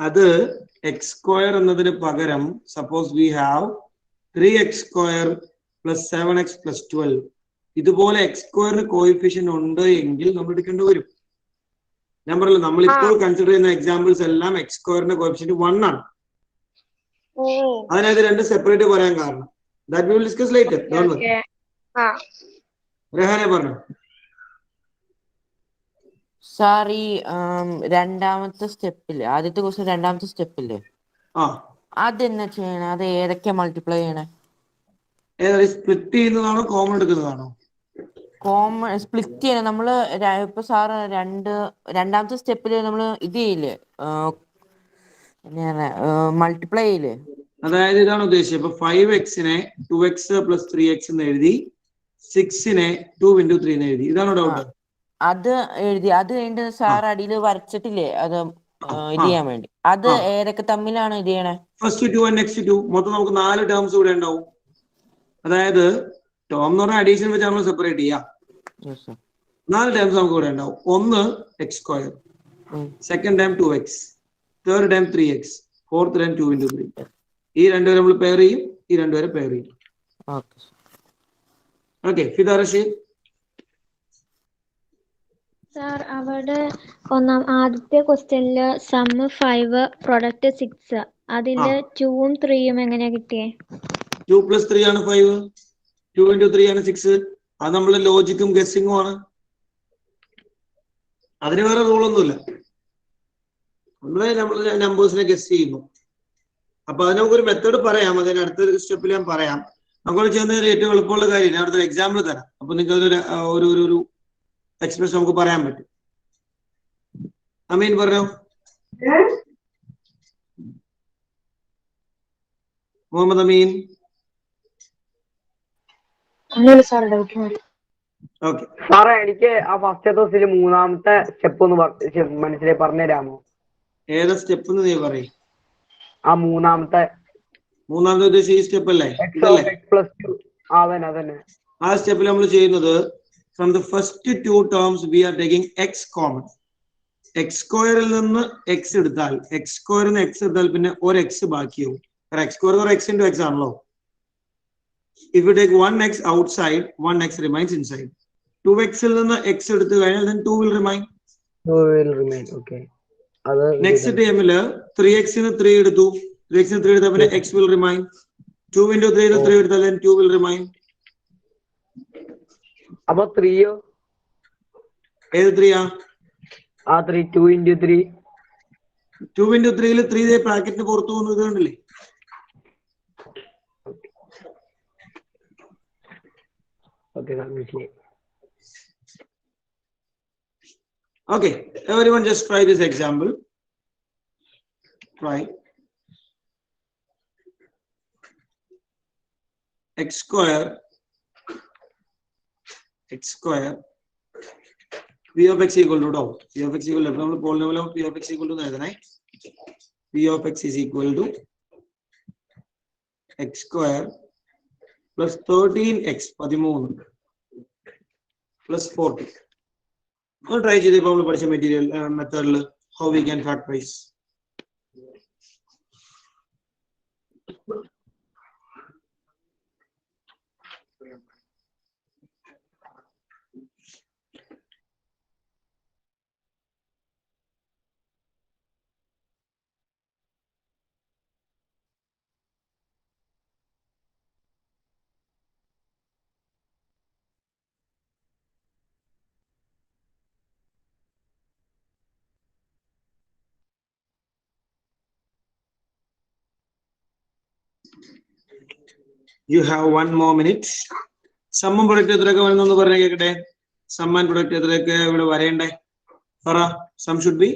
A: അത് x square എന്നതിന് പകരം suppose we have 3x square plus 7x plus 12. ഇതുപോലെ x square കോഎഫിഷ്യന്റ് ഉണ്ട് എങ്കിൽ നമ്മൾ എടുക്കേണ്ടി വരും. ഞാൻ പറഞ്ഞല്ലോ നമ്മൾ ഇപ്പോൾ കൺസിഡർ ചെയ്യുന്ന എക്സാമ്പിൾസ് എല്ലാം x square കോഎഫിഷ്യന്റ് 1 ആണ്. അതിനകത്ത് രണ്ട് സെപ്പറേറ്റ് പറയാൻ കാരണം that we will discuss later. Don't worry. റെഹാനെ പറഞ്ഞു.
K: സാർ ഈ രണ്ടാമത്തെ സ്റ്റെപ്പില്, ആദ്യത്തെ ക്വസ്റ്റ്യൻ രണ്ടാമത്തെ സ്റ്റെപ്പില്ലേ, അതെന്നാ ചെയ്യണേ? അത് ഏതൊക്കെ മൾട്ടിപ്ലൈ ചെയ്യണേ?
A: സ്പ്ലിറ്റ് ചെയ്യുന്നതാണോ കോമൺ എടുക്കുന്നതാണോ?
K: കോമൺ സ്പ്ലിറ്റ് ചെയ്യണം. നമ്മള് ഇപ്പൊ സാറ് രണ്ടാമത്തെ സ്റ്റെപ്പില് നമ്മള് ഇത് ചെയ്യില്ലേ, മൾട്ടിപ്ലൈ ചെയ്യില്ലേ?
A: അതായത് ഇതാണ് ഉദ്ദേശിച്ചത്. ഇപ്പൊ 5x-നെ 2x plus 3x എന്ന് എഴുതി, 6-നെ 2 into 3 എന്ന് എഴുതി. ഇതാണോ ഡൗട്ട്?
K: അത് എഴുതി. അത് കഴിഞ്ഞിട്ട് സാർ അടിയിൽ വരച്ചിട്ടില്ലേ അത് ഇത് ചെയ്യാൻ വേണ്ടി, അത് ഏതൊക്കെ തമ്മിലാണ് ഇത് ചെയ്യണേ?
A: First 2 and next 2. മൊത്തം നമുക്ക് 4 ടേംസ് ഇവിടെ ഉണ്ടാവും. അതായത് ടേം എന്ന് പറഞ്ഞാൽ അഡീഷൻ വെച്ച് നമ്മൾ സെപ്പറേറ്റ് ചെയ്യാം. 4 ടേംസ് നമുക്ക് ഇവിടെ ഉണ്ടാവും. ഒന്ന് x square, second time 2x, third time 3x, fourth time 2 into 3. ഈ രണ്ടുപേരെ നമ്മൾ പെയർ ചെയ്യും, ഈ രണ്ടുപേരെ പെയർ ചെയ്യും. ഓക്കെ, ഫിദ റഷീദ്.
G: സാർ അവിടെ ആദ്യത്തെ ക്വസ്റ്റ്യനില് സം 5 പ്രൊഡക്റ്റ് 6, അതില് 2ഉം 3ഉം എങ്ങനെയാ കിട്ടിയേ?
A: 2 plus 3 ആണ് 5, 2 into 3 ആണ് 6. അത് നമ്മളെ ലോജിക്കും ഗസ്സിങ്ങും ആണ്. അതിന് വേറെ റൂളൊന്നുമില്ല. നമ്മൾ നമ്പേഴ്സിനെ ഗസ് ചെയ്യുന്നു. അപ്പൊ അത് നമുക്കൊരു മെത്തേഡ് പറയാം. അതിന് അടുത്തൊരു സ്റ്റെപ്പിൽ ഞാൻ പറയാം. നമുക്ക് ചെയ്യുന്നതിന് ഏറ്റവും എളുപ്പമുള്ള കാര്യം ഞാൻ അടുത്തൊരു എക്സാമ്പിൾ തരാം. അപ്പൊ നിങ്ങൾക്ക് ഒരു എക്സ്പ്രഷൻ നമുക്ക് പറയാൻ പറ്റും. അമീൻ പറഞ്ഞോ. മുഹമ്മദ് അമീൻ. ഓക്കെ
B: സാറേ, എനിക്ക് ആ ഫസ്റ്റ് ദിവസത്തിൽ മൂന്നാമത്തെ സ്റ്റെപ്പ് ഒന്ന് മനസ്സിലായി പറഞ്ഞുതരാമോ?
A: ഏതാ സ്റ്റെപ്പ് എന്ന് നീ പറയും?
B: ആ മൂന്നാമത്തെ
A: ഉദ്ദേശം ഈ സ്റ്റെപ്പ് അല്ലേ? ആ സ്റ്റെപ്പിൽ നമ്മൾ ചെയ്യുന്നത് from the first 2 terms we are taking x common. x സ്ക്വയറിൽ നിന്ന് x എടുത്താൽ, x സ്ക്വയറിൽ നിന്ന് x എടുത്താൽ പിന്നെ ഒരു x ബാക്കിയാവും. x square x into x ആണല്ലോ. If you take 1x outside, 1x remains inside. 2x il ninnu x eduthu kayal, then 2 will remain.
B: 2 will remain. Okay.
A: Next time 3x in 3 eduthu. 3x in 3 edutha pinne x will remain. 2 into 3 is 3 edutha, then 2 will remain.
B: Appo 3 yo?
A: Edu 3 ah?
B: 3 2 into 3.
A: 2 into 3 il 3 de bracket ne porthu vonu idundille.
B: Okay, that makes sense.
A: Okay, everyone just try this example. Try. X square P of x equal to tau. P of x equal to polynomial P of x equal to P of x is equal to x square plus 13x 13 plus 40. We'll try the material method how we can factorize. You have 1 more minute. Sum and product എത്രയൊക്കെ വരുന്നു പറഞ്ഞു കേക്കട്ടെ. Sum and product എത്രയൊക്കെ ഇവിടെ വരേണ്ടേ? പറ. Sum should be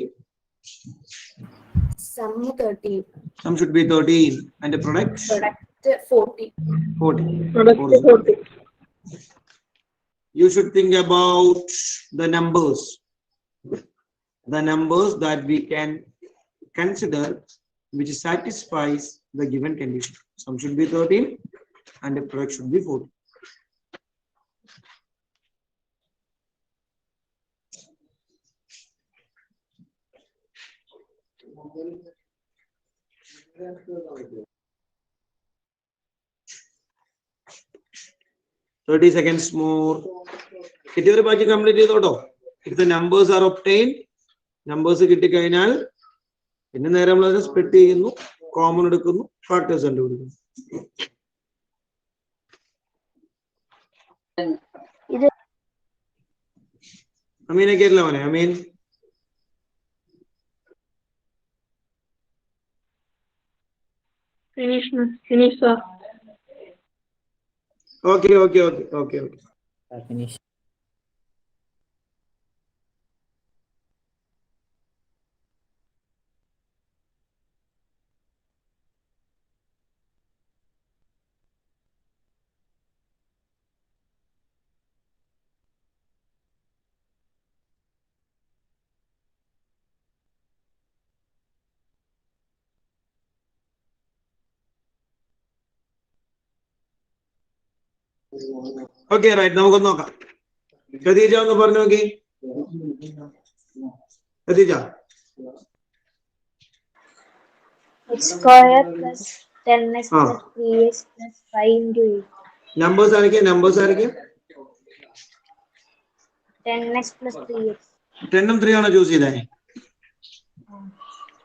D: Sum 13.
A: Sum should be 13 and the product
D: 40.
A: 40.
J: Product 40.
A: You should think about the numbers that we can consider which satisfies the given condition. Sum should be 13 and the product should be 40. Seconds more. Kittiyoru baaki complete cheyidoto. If the numbers are obtained, numbers kitti kayinal pinne nere nammal split cheyunnu, common edukkunnu, factors kandupidikkunnu. Amine kerala mane Amin.
J: Finish, sir.
A: Okay.
K: Finish.
A: Okay, right. നമുക്കൊന്ന് നോക്കാം. ഖദീജ ഒന്ന് പറഞ്ഞു നോക്കി. Khadija.
G: X square plus 10x plus 3x plus 5 into 8.
A: Numbers ആരൊക്കെ?
G: 10x plus 3x.
A: 10 ഉം 3 ആണോ choose ചെയ്തേ?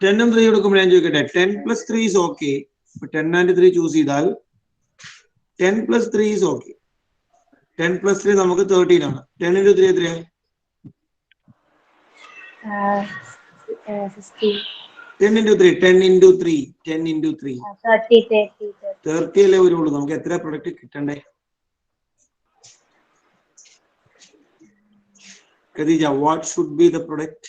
A: 10 ഉം 3 എടുക്കുമ്പോൾ ഞാൻ ചോദിക്കട്ടെ. 10 plus 3 is okay. 10 and 3 choose ചെയ്താൽ 10 plus 3 is okay. 10 plus 3 നമുക്ക് 13 ആണ്. 10 into 3 എത്രയാണ്?
G: 15.
A: 10 into 3. 10 into 3. 10 into 3. 30 അല്ലേ വരുള്ളൂ. നമുക്ക് എത്ര പ്രൊഡക്റ്റ് കിട്ടണ്ടേ? Khadija, what should be the product?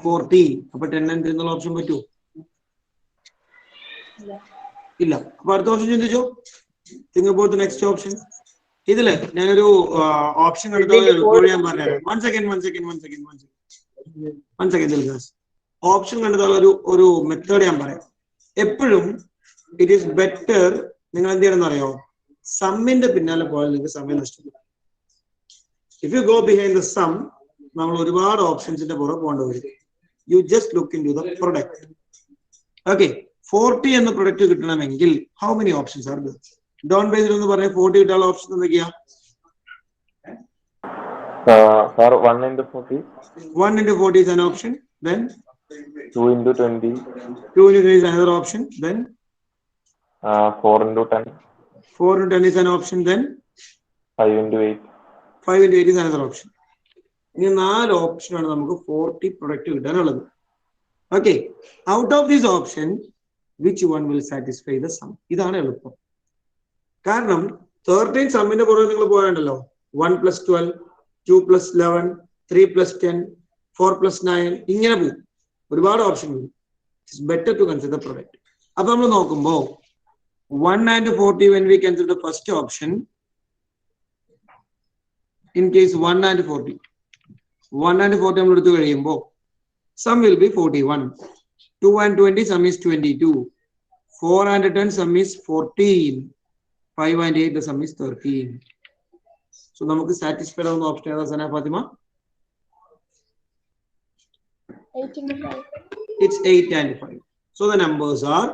A: 40. അപ്പൊ 10 and 3 എന്നുള്ള ഓപ്ഷൻ പറ്റുമോ? ഇല്ല. അപ്പൊ അടുത്ത ഓപ്ഷൻ ചിന്തിച്ചോ. Think about the next option. ഇതില് ഞാനൊരു ഓപ്ഷൻ കണ്ടെത്താൻ ഞാൻ പറഞ്ഞുതരാം. വൺ സെക്കൻഡ് ഓപ്ഷൻ കണ്ടെത്താൻ ഒരു മെത്തേഡ് ഞാൻ പറയാം. എപ്പോഴും ഇറ്റ് ഈസ് ബെറ്റർ നിങ്ങൾ എന്ത് ചെയ്യണമെന്ന് അറിയോ, സമ്മിന്റെ പിന്നാലെ പോയാൽ നിങ്ങൾക്ക് സമയം നഷ്ടപ്പെടും. If you go behind the sum, നമ്മൾ ഒരുപാട് ഓപ്ഷൻസിന്റെ പുറകെ പോകേണ്ടി വരും. You just look into the product. Okay, 40 എന്ന പ്രൊഡക്റ്റ് കിട്ടണമെങ്കിൽ how many options are there? Don Basil ഒന്ന് പറഞ്ഞ 40 കിട്ടാനുള്ള ഓപ്ഷൻ എന്തൊക്കെയാ?
H: Sir, 1 into 40.
A: 1 into 40 is an option. Then
H: 2 into 20.
A: 2 into 20 is another option. Then
H: 4 into 10.
A: 4 into 10 is an option. Then
H: 5 into 8.
A: 5 into 8 is another option. ഇനി 4 ഓപ്ഷനാണ് നമുക്ക് 40 product കിട്ടാനുള്ളത്. Okay, out of this option which one will satisfy the sum? ഇതാണ് എളുപ്പം. കാരണം 13 സമ്മിന്റെ പുറകെ നിങ്ങൾ പോയാണ്ടല്ലോ, 1 plus 12, 2 plus 11, 3 plus 10, 4 plus 9, ഇങ്ങനെ പോകും. ഒരുപാട് ഓപ്ഷൻ വരും. It's better to consider product. അപ്പൊ നമ്മൾ നോക്കുമ്പോൾ 1 and 40 when we consider the first option, in case 1 and 40 നമ്മൾ എടുത്തു കഴിയുമ്പോൾ sum will be 41. 2 and 20 sum is 22. 4 and 10 sum is 14. 5 and 8 the sum is 13. So നമുക്ക് സാറ്റിസ്ഫൈഡ് ആവുന്ന option ഏതാ സന Fathima?
E: 8 into 5.
A: It's 8 and 5. So the numbers are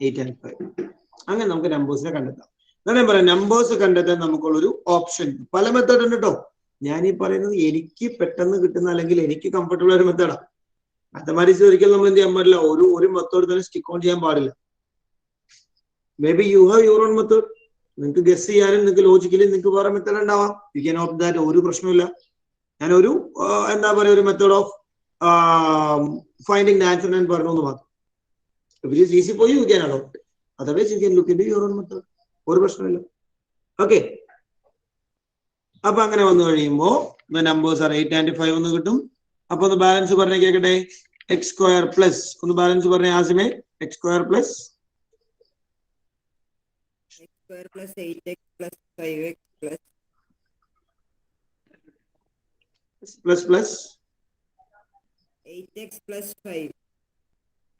A: 8 and 5. അങ്ങനെ നമുക്ക് നമ്പേഴ്സിനെ കണ്ടെത്താം. ഞാൻ പറയാം, നമ്പേഴ്സ് കണ്ടെത്താൻ നമുക്കുള്ളൊരു ഓപ്ഷൻ പല മെത്തേഡ് ഉണ്ട് കേട്ടോ. ഞാൻ ഈ പറയുന്നത് എനിക്ക് പെട്ടെന്ന് കിട്ടുന്ന അല്ലെങ്കിൽ എനിക്ക് കംഫർട്ടബിൾ ഒരു മെത്തേഡാണ്. മാത്തമാറ്റിക്സ് ഒരിക്കലും നമ്മൾ എന്ത് ചെയ്യാൻ പാടില്ല, ഒരു മെത്തേഡ് തന്നെ സ്റ്റിക്ക് ഓൺ ചെയ്യാൻ പാടില്ല. May be you have your own method. നിങ്ങൾക്ക് ഗസ് ചെയ്യാനും നിങ്ങൾക്ക് ലോജിക്കലി നിങ്ങൾക്ക് വേറെ മെത്തേഡ് ഉണ്ടാവാം. യു ക്യാൻ ഓപ്റ്റ് ദാറ്റ്, ഒരു പ്രശ്നമില്ല. ഞാൻ ഒരു എന്താ പറയുക, ഒരു മെത്തേഡ് ഓഫ് ഫൈൻഡിങ് ആൻസർ ഞാൻ പറഞ്ഞു എന്ന് മാത്രം. It is easy for you, you can adopt. Otherwise you can look into your own method. ഒരു പ്രശ്നമില്ല. ഓക്കെ, അപ്പൊ അങ്ങനെ വന്നു കഴിയുമ്പോൾ നമ്പേഴ്സ് ആർ 8 and 5 ഒന്ന് കിട്ടും. അപ്പൊ ഒന്ന് ബാലൻസ് പറഞ്ഞേ കേൾക്കട്ടെ. എക്സ് സ്ക്വയർ പ്ലസ്, ഒന്ന് ബാലൻസ് പറഞ്ഞേ ആസിമേ. X square plus
L: plus 8x plus 5x plus
A: plus
L: 8x plus 5.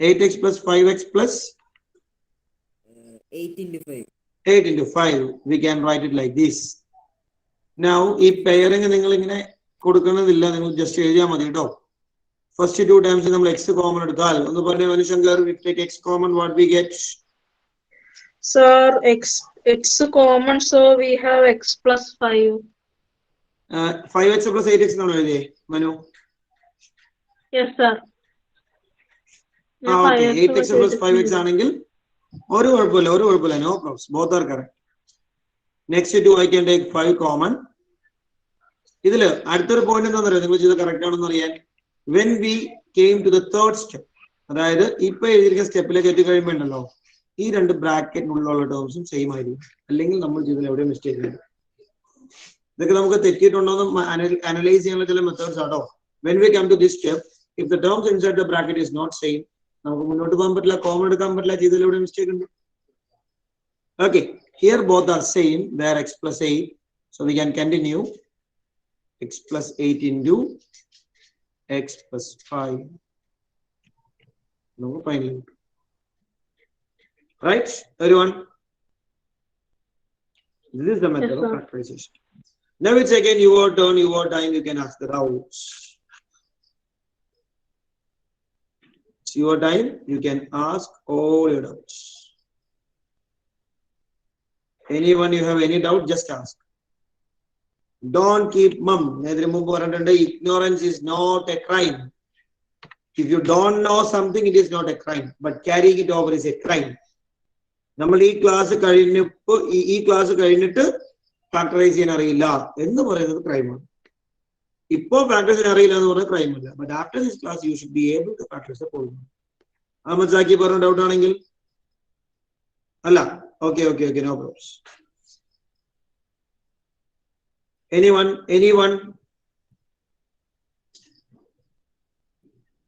A: 8x plus 5x plus
L: 8 into 5.
A: 8 into 5. We can write it like this. Now, ഈ പെയറിങ് നിങ്ങൾ ഇങ്ങനെ കൊടുക്കണമെന്നില്ല, നിങ്ങൾ ജസ്റ്റ് എഴുതിയാൽ മതി കേട്ടോ. ഫസ്റ്റ് 2 ടൈംസ് നമ്മൾ എക്സ് കോമൺ എടുത്താൽ ഒന്ന് പറഞ്ഞ Manushankar, we take x common, what we get?
J: Sir, x common, so we have x plus 5.
A: 5x plus 8x എന്നാണ് എഴുതിയേ Manu?
J: Yes, sir.
A: Okay, 8x plus 5x ആണെങ്കിൽ ഒരു കുഴപ്പമില്ല, no problems, both are correct. Next 2 I can take 5 common. ഇതില് അടുത്തൊരു point എന്താണെന്ന് അറിയാം, നിങ്ങൾ ചെയ്ത് കറക്റ്റ് ആണെന്ന് അറിയാൻ. When we came to the third step, അതായത് ഇപ്പൊ എഴുതിയിരിക്കുന്ന സ്റ്റെപ്പിലേക്ക് എത്തി കഴിയുമ്പോണ്ടല്ലോ, ഈ രണ്ട് ബ്രാക്കറ്റിനുള്ളിലുള്ള ടേംസും സെയിം ആയിരിക്കും. അല്ലെങ്കിൽ നമ്മൾ ചെയ്തതിൽ എവിടെ മിസ്റ്റേക്ക് ഉണ്ട്. ഇതൊക്കെ നമുക്ക് തെറ്റിയിട്ടുണ്ടോ എന്ന് അനലൈസ് ചെയ്യാനുള്ള ചില മെത്തേഡ്സ് ആട്ടോ. When we come to this step, if the terms inside the bracket is not same, നമുക്ക് മുന്നോട്ട് പോകാൻ പറ്റില്ല, കോമൺ എടുക്കാൻ പറ്റില്ല, ചെയ്തതിൽ എവിടെ മിസ്റ്റേക്ക് ഉണ്ട്. Okay, here both are same, they are x plus 8, so we can continue. X plus 8 into x plus 5. No, finally. Right, everyone? This is the method of factorization. Now it's again your turn, your time, you can ask the doubts. It's your time, you can ask all your doubts. Anyone you have any doubt, just ask. Don't keep mum. Ignorance is not a crime. If you don't know something, it is not a crime. But carrying it over is a crime. നമ്മൾ ഈ class കഴിഞ്ഞിട്ട് factorise ചെയ്യാൻ അറിയില്ല എന്ന് പറയുന്നത് ക്രൈമാണ്. ഇപ്പോ factorise ചെയ്യാൻ അറിയില്ല എന്ന് പറയുന്നത് ക്രൈം അല്ല. But after this class you should be able to factorise the polynomial. Ahammed Zaki പറഞ്ഞ ഡൗട്ട് ആണെങ്കിൽ അല്ല. Okay, no problems. Anyone?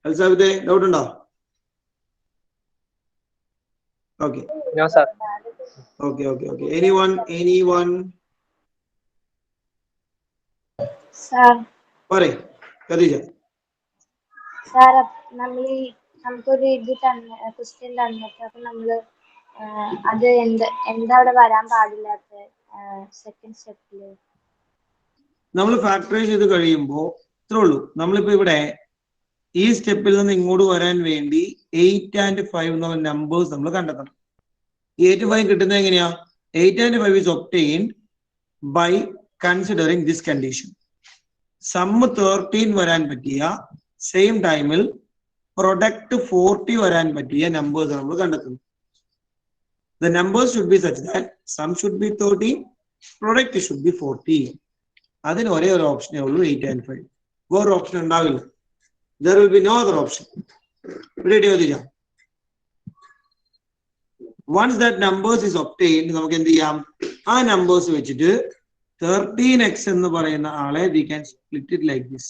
A: Alsabide, doubt undo? Okay.
B: No, sir.
A: Okay. Anyone?
M: Sir.
A: Pare, Khadija.
M: Sir, നമുക്കൊരു ഇത് ക്വസ്റ്റ്യൻ തന്നിട്ട് അപ്പൊ നമ്മള് അത് എന്താ അവിടെ വരാൻ പാടില്ലാത്ത സെക്കൻഡ് സ്റ്റെപ്പില്
A: നമ്മൾ ഫാക്ടറൈസ് ചെയ്ത് കഴിയുമ്പോൾ ഇത്രേ ഉള്ളൂ. നമ്മളിപ്പോ ഇവിടെ ഈ സ്റ്റെപ്പിൽ നിന്ന് ഇങ്ങോട്ട് വരാൻ വേണ്ടി 8 and 5 എന്നുള്ള നമ്പേഴ്സ് നമ്മൾ കണ്ടെത്തണം. 8 5 കിട്ടുന്നത് എങ്ങനെയാ? 8 and 5 is obtained by considering this condition. Sum 13 വരാൻ പറ്റിയ സെയിം ടൈമിൽ പ്രൊഡക്റ്റ് 40 വരാൻ പറ്റിയ നമ്പേഴ്സ് നമ്മൾ കണ്ടെത്തുന്നു. The numbers should be such that sum should be 13, product should be 40. അതിന് ഒരേ ഒരു ഓപ്ഷനേ ഉള്ളൂ 8 and 5. വേറെ ഓപ്ഷൻ ഉണ്ടാവില്ല. There will be no other option. Once that numbers is obtained, നമുക്ക് എന്ത് ചെയ്യാം? ആ numbers വെച്ചിട്ട് 13x എന്ന് പറയുന്ന ആളെ we can split it like this.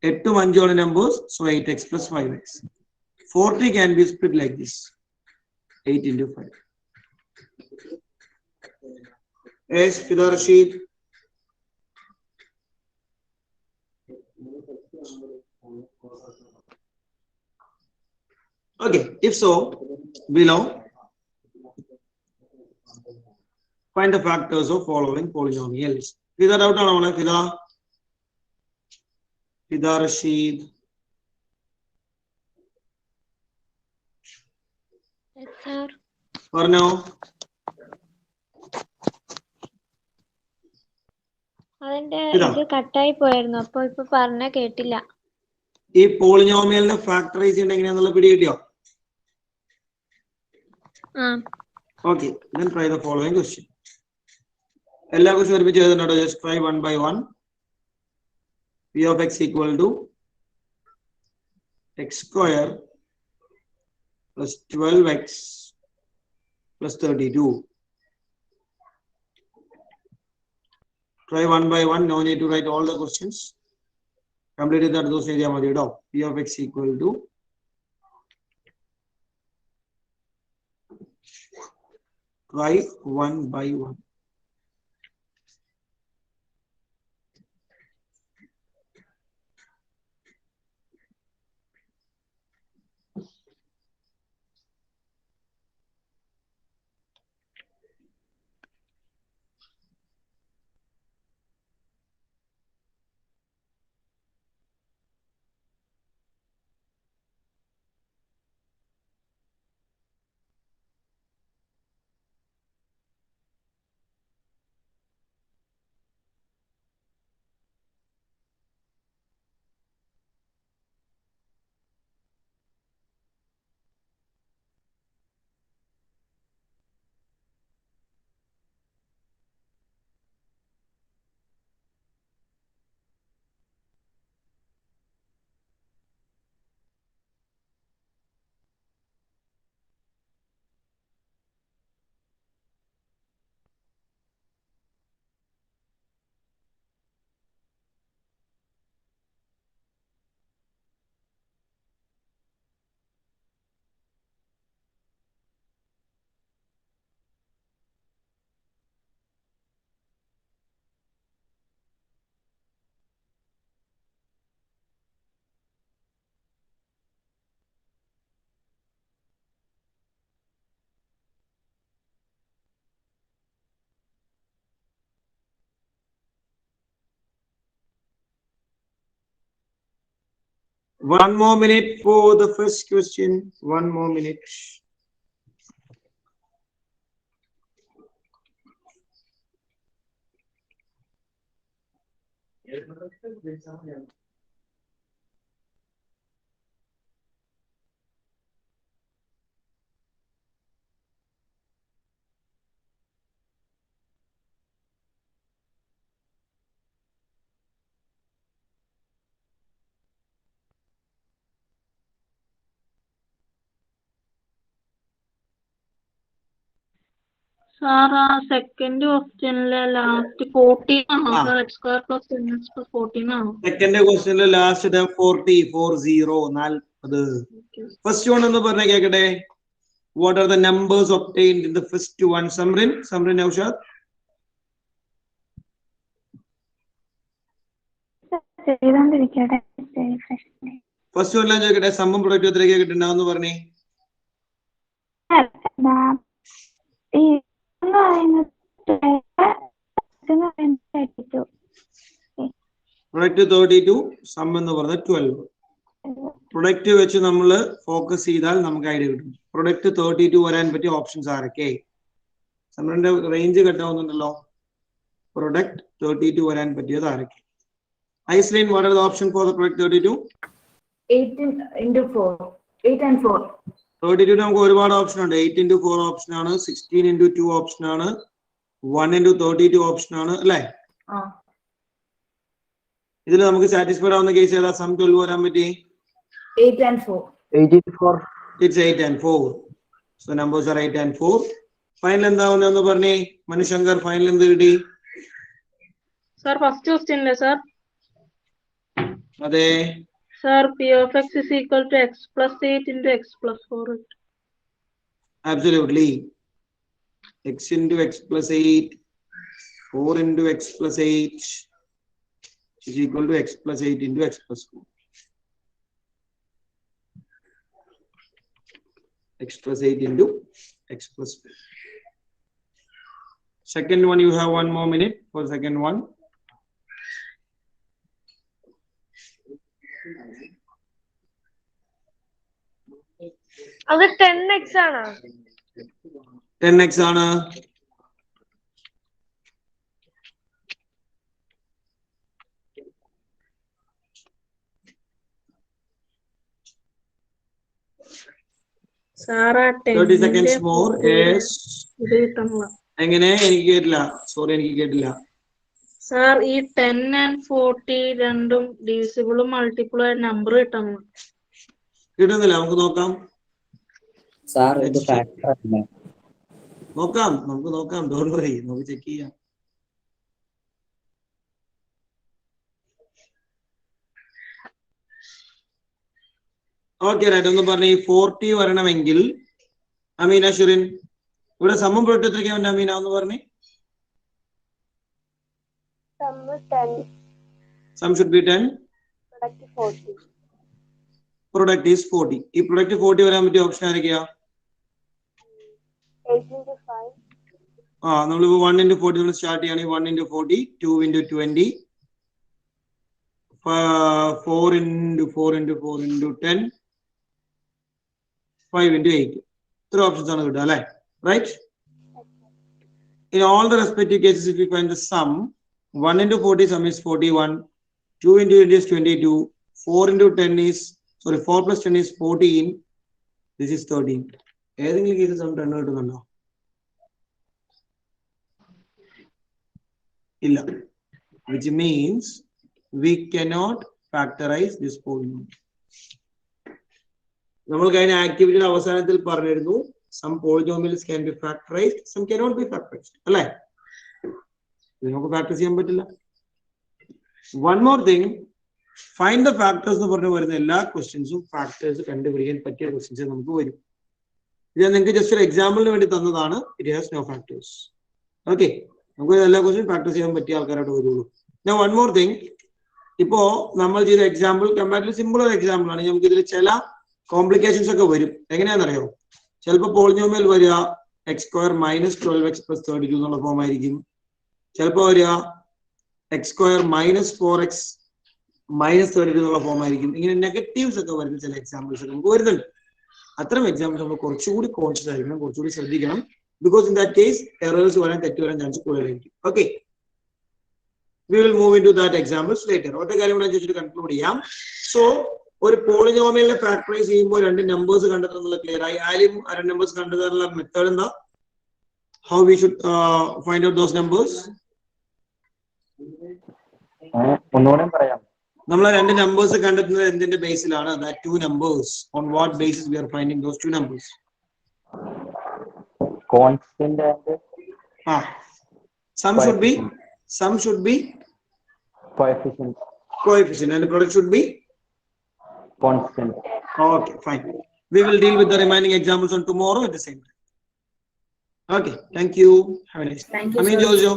A: 8 5 ആണ് numbers, so 8x plus 5x. 40 can be split like this. 8 into 5. Yes, Fida Rashid. Okay, if so, below, find the factors of following polynomials. Fida doubt on Fida? Fida Rashid.
G: Yes, sir.
A: Or no?
G: അതിന്റെ ഇത് കട്ടായി പോയിരുന്നു, അപ്പൊ ഇപ്പൊ പറഞ്ഞ കേട്ടില്ല.
A: ഈ പോളിനോമിയലിനെ ഫാക്ടറൈസ് ചെയ്യണ്ട എങ്ങനെയാന്നുള്ള പിടി കിട്ടിയോ? Okay, then try the following question. എല്ലാ ക്വസ്റ്റ്യൻ ഒരുമിച്ച് എഴുതുന്നുണ്ടോ? Just try one by one. P of x equal to x square plus 12x plus 32. Try one by one. No need to write all the questions. Complete that those area madi do. P of x equal to try one by one. One more minute for the first question. One more minute.
J: Sir, second question last 14 sir, x square plus 10x plus 14
A: Second question last 40 40 40. First one ennu parna kekade. What are the numbers obtained in the first one? Samrin Naushad. First one la kekade sum product etrake kittundavunu parne. Product 32, sum എന്ന് പറഞ്ഞ 12. Product വെച്ച് നമ്മൾ focus ചെയ്താൽ നമുക്ക് idea കിട്ടും. Product 32 വരാൻ പറ്റിയ options ആരൊക്കെ? നമ്മുടെ റേഞ്ച് കട്ടാവുന്നുണ്ടല്ലോ. പ്രൊഡക്റ്റ് 32 വരാൻ പറ്റിയത് ആരൊക്കെ? ഐസ്ലൈൻ, what are the option for the product 32?
E: 8 into 4. 8 and 4.
A: 32 നമുക്ക് ഒരുപാട് ഓപ്ഷൻ ഉണ്ട്. 8 into 4 ഓപ്ഷൻ ആണ്, 16 into 2 ഓപ്ഷൻ ആണ്, 1 into 32 ഓപ്ഷൻ ആണ് അല്ലേ? ഇതിൽ നമുക്ക് സാറ്റിസ്ഫൈഡ് ആവുന്ന കേസ് ഏതാ? സം 12 വരാൻ പറ്റി?
E: 8 and 4.
B: 8 into 4.
A: It's 8 and 4. So numbers are 8 and 4. Final എന്താവുന്നെന്ന് പറഞ്ഞേ മനുശങ്കർ. ഫൈനൽ എന്ത് കിട്ടി?
J: Sir, first question le sir.
A: അതെ.
J: Sir, P of x is equal to x plus 8 into x plus 4.
A: Absolutely. X into x plus 8, 4 into x plus 8 is equal to x plus 8 into x plus 4. X plus 8 into x plus 4. Second one, you have 1 more minute for the second one.
C: അത് 10x ആണ്.
A: 10x ആണ്.
J: Sara
A: 30 seconds more. Yes. എങ്ങനെ? എനിക്ക് കേട്ടില്ല. Sorry, എനിക്ക് കേട്ടില്ല.
J: Sir ഈ 10 and 40 രണ്ടും ഡിവിസിബിളും മൾട്ടിപ്പിളും ആയ നമ്പർ കിട്ടുന്നു.
A: കിട്ടുന്നില്ല. നമുക്ക് നോക്കാം.
N: സാർ ഇത് ഫാക്ടർ അല്ല.
A: നോക്കാം, നമുക്ക് നോക്കാം. ഡോണ്ട് വറി, നമുക്ക് ചെക്ക് ചെയ്യാം. Okay right. ഒന്ന് പറഞ്ഞേ 40 വരണമെങ്കിൽ അമീന ഷിറിൻ ഇവിടെ സമം പ്രൊഡക്റ്റ് എത്രയ്ക്കാ വേണ്ട അമീന ഒന്ന് പറഞ്ഞേ. Sum should be 10.
M: Product 40.
A: Product is 40. ഈ പ്രൊഡക്റ്റ് 40 വരാൻ പറ്റിയ ഓപ്ഷൻ ആരൊക്കെയാ?
M: 8 into 5.
A: നമ്മളിപ്പോ 1 into 40 നമ്മൾ സ്റ്റാർട്ട് ചെയ്യുകയാണെങ്കിൽ 1 into 40, 2 into 20, 4 into 4 into 4 into 10, 5 into 8. ഇത്ര ഓപ്ഷൻസ് ആണ് കിട്ടുക അല്ലേ? Right. In all the respective cases, if you find the sum, 1 into 40 sum is 41, 2 into 20 is 22, 4 into 10 is, 4 plus 10 is 14, this is 13. ഏതെങ്കിലും case some 10 കിട്ടുന്നുണ്ടോ? ഇല്ല. Which means we cannot factorize this polynomial. നമ്മൾ കഴിഞ്ഞ ആക്ടിവിറ്റിയുടെ അവസാനത്തിൽ പറഞ്ഞിരുന്നു some polynomials can be factorized, some cannot be factorized. അല്ലേ? നമുക്ക് factor ചെയ്യാൻ പറ്റില്ല. One more thing, find the factors എന്ന് പറഞ്ഞു വരുന്ന എല്ലാ ക്വസ്റ്റ്യൻസും ഫാക്ടേഴ്സ് കണ്ടുപിടിക്കാൻ പറ്റിയ ക്വസ്റ്റ്യൻസ് നമുക്ക് വരും. ഇത് നിങ്ങൾക്ക് ജസ്റ്റ് ഒരു എക്സാമ്പിളിന് വേണ്ടി തന്നതാണ്. It has no factors. Okay, നമുക്ക് എല്ലാ ക്വസ്റ്റ്യൻ ഫാക്ടർ ചെയ്യാൻ പറ്റിയ ആൾക്കാരായിട്ട് വരുള്ളൂ. Now one more thing, ഇപ്പോ നമ്മൾ ചെയ്ത എക്സാമ്പിൾ കമ്പാരിറ്റീവ്ലി സിമ്പിൾ ഒരു എക്സാമ്പിൾ ആണ്. നമുക്ക് ഇതിൽ ചില കോംപ്ലിക്കേഷൻസ് ഒക്കെ വരും. എങ്ങനെയാണെന്നറിയോ? ചിലപ്പോൾ പോളിനോമിയൽ വരിക X square minus 12x plus 32 എന്നുള്ള ഫോം ആയിരിക്കും. ചിലപ്പോൾ വരിക X square minus 4x minus 32 എന്നുള്ള ഫോം ആയിരിക്കും. ഇങ്ങനെ നെഗറ്റീവ്സ് ഒക്കെ വരുന്ന ചില എക്സാമ്പിൾസ് ഒക്കെ നമുക്ക് വരുന്നുണ്ട്. അത്തരം എക്സാമ്പിൾസ് നമ്മൾ കുറച്ചുകൂടി കോൺഷ്യസ് ആയിരിക്കണം, കുറച്ചുകൂടി ശ്രദ്ധിക്കണം. Because in that case errors വരാൻ, തെറ്റ് വരാൻ ചാൻസ് കൂടുതലായിരിക്കും. Okay, we will move into that examples later. ഒറ്റ കാര്യം കൂടെ ചോദിച്ചിട്ട് കൺക്ലൂഡ് ചെയ്യാം. സോ ഒരു പോളിനോമിയലിനെ ഫാക്ടറൈസ് ചെയ്യുമ്പോൾ രണ്ട് നമ്പേഴ്സ് കണ്ടെത്തുന്നുള്ള ക്ലിയർ ആയി. ആദ്യം ആ രണ്ട് നമ്പേഴ്സ് കണ്ടെത്താനുള്ള മെത്തേഡ് എന്താ? How we should find out those numbers?
H: ഒന്നുകൂടെ പറയാം.
A: നമ്മൾ രണ്ട് നമ്പേഴ്സ് കണ്ടെത്തുന്നത് എന്തിന്റെ ബേസിലാണ്? That two numbers. On what basis we are finding those two numbers?
H: Constant and
A: sum should be
H: coefficient
A: and the product should be
H: constant.
A: Okay, fine. We will deal with the remaining examples on tomorrow at the same time. Okay, thank you. Have a nice day.
D: Thank you,
A: Amin
D: sir.
A: Jojo.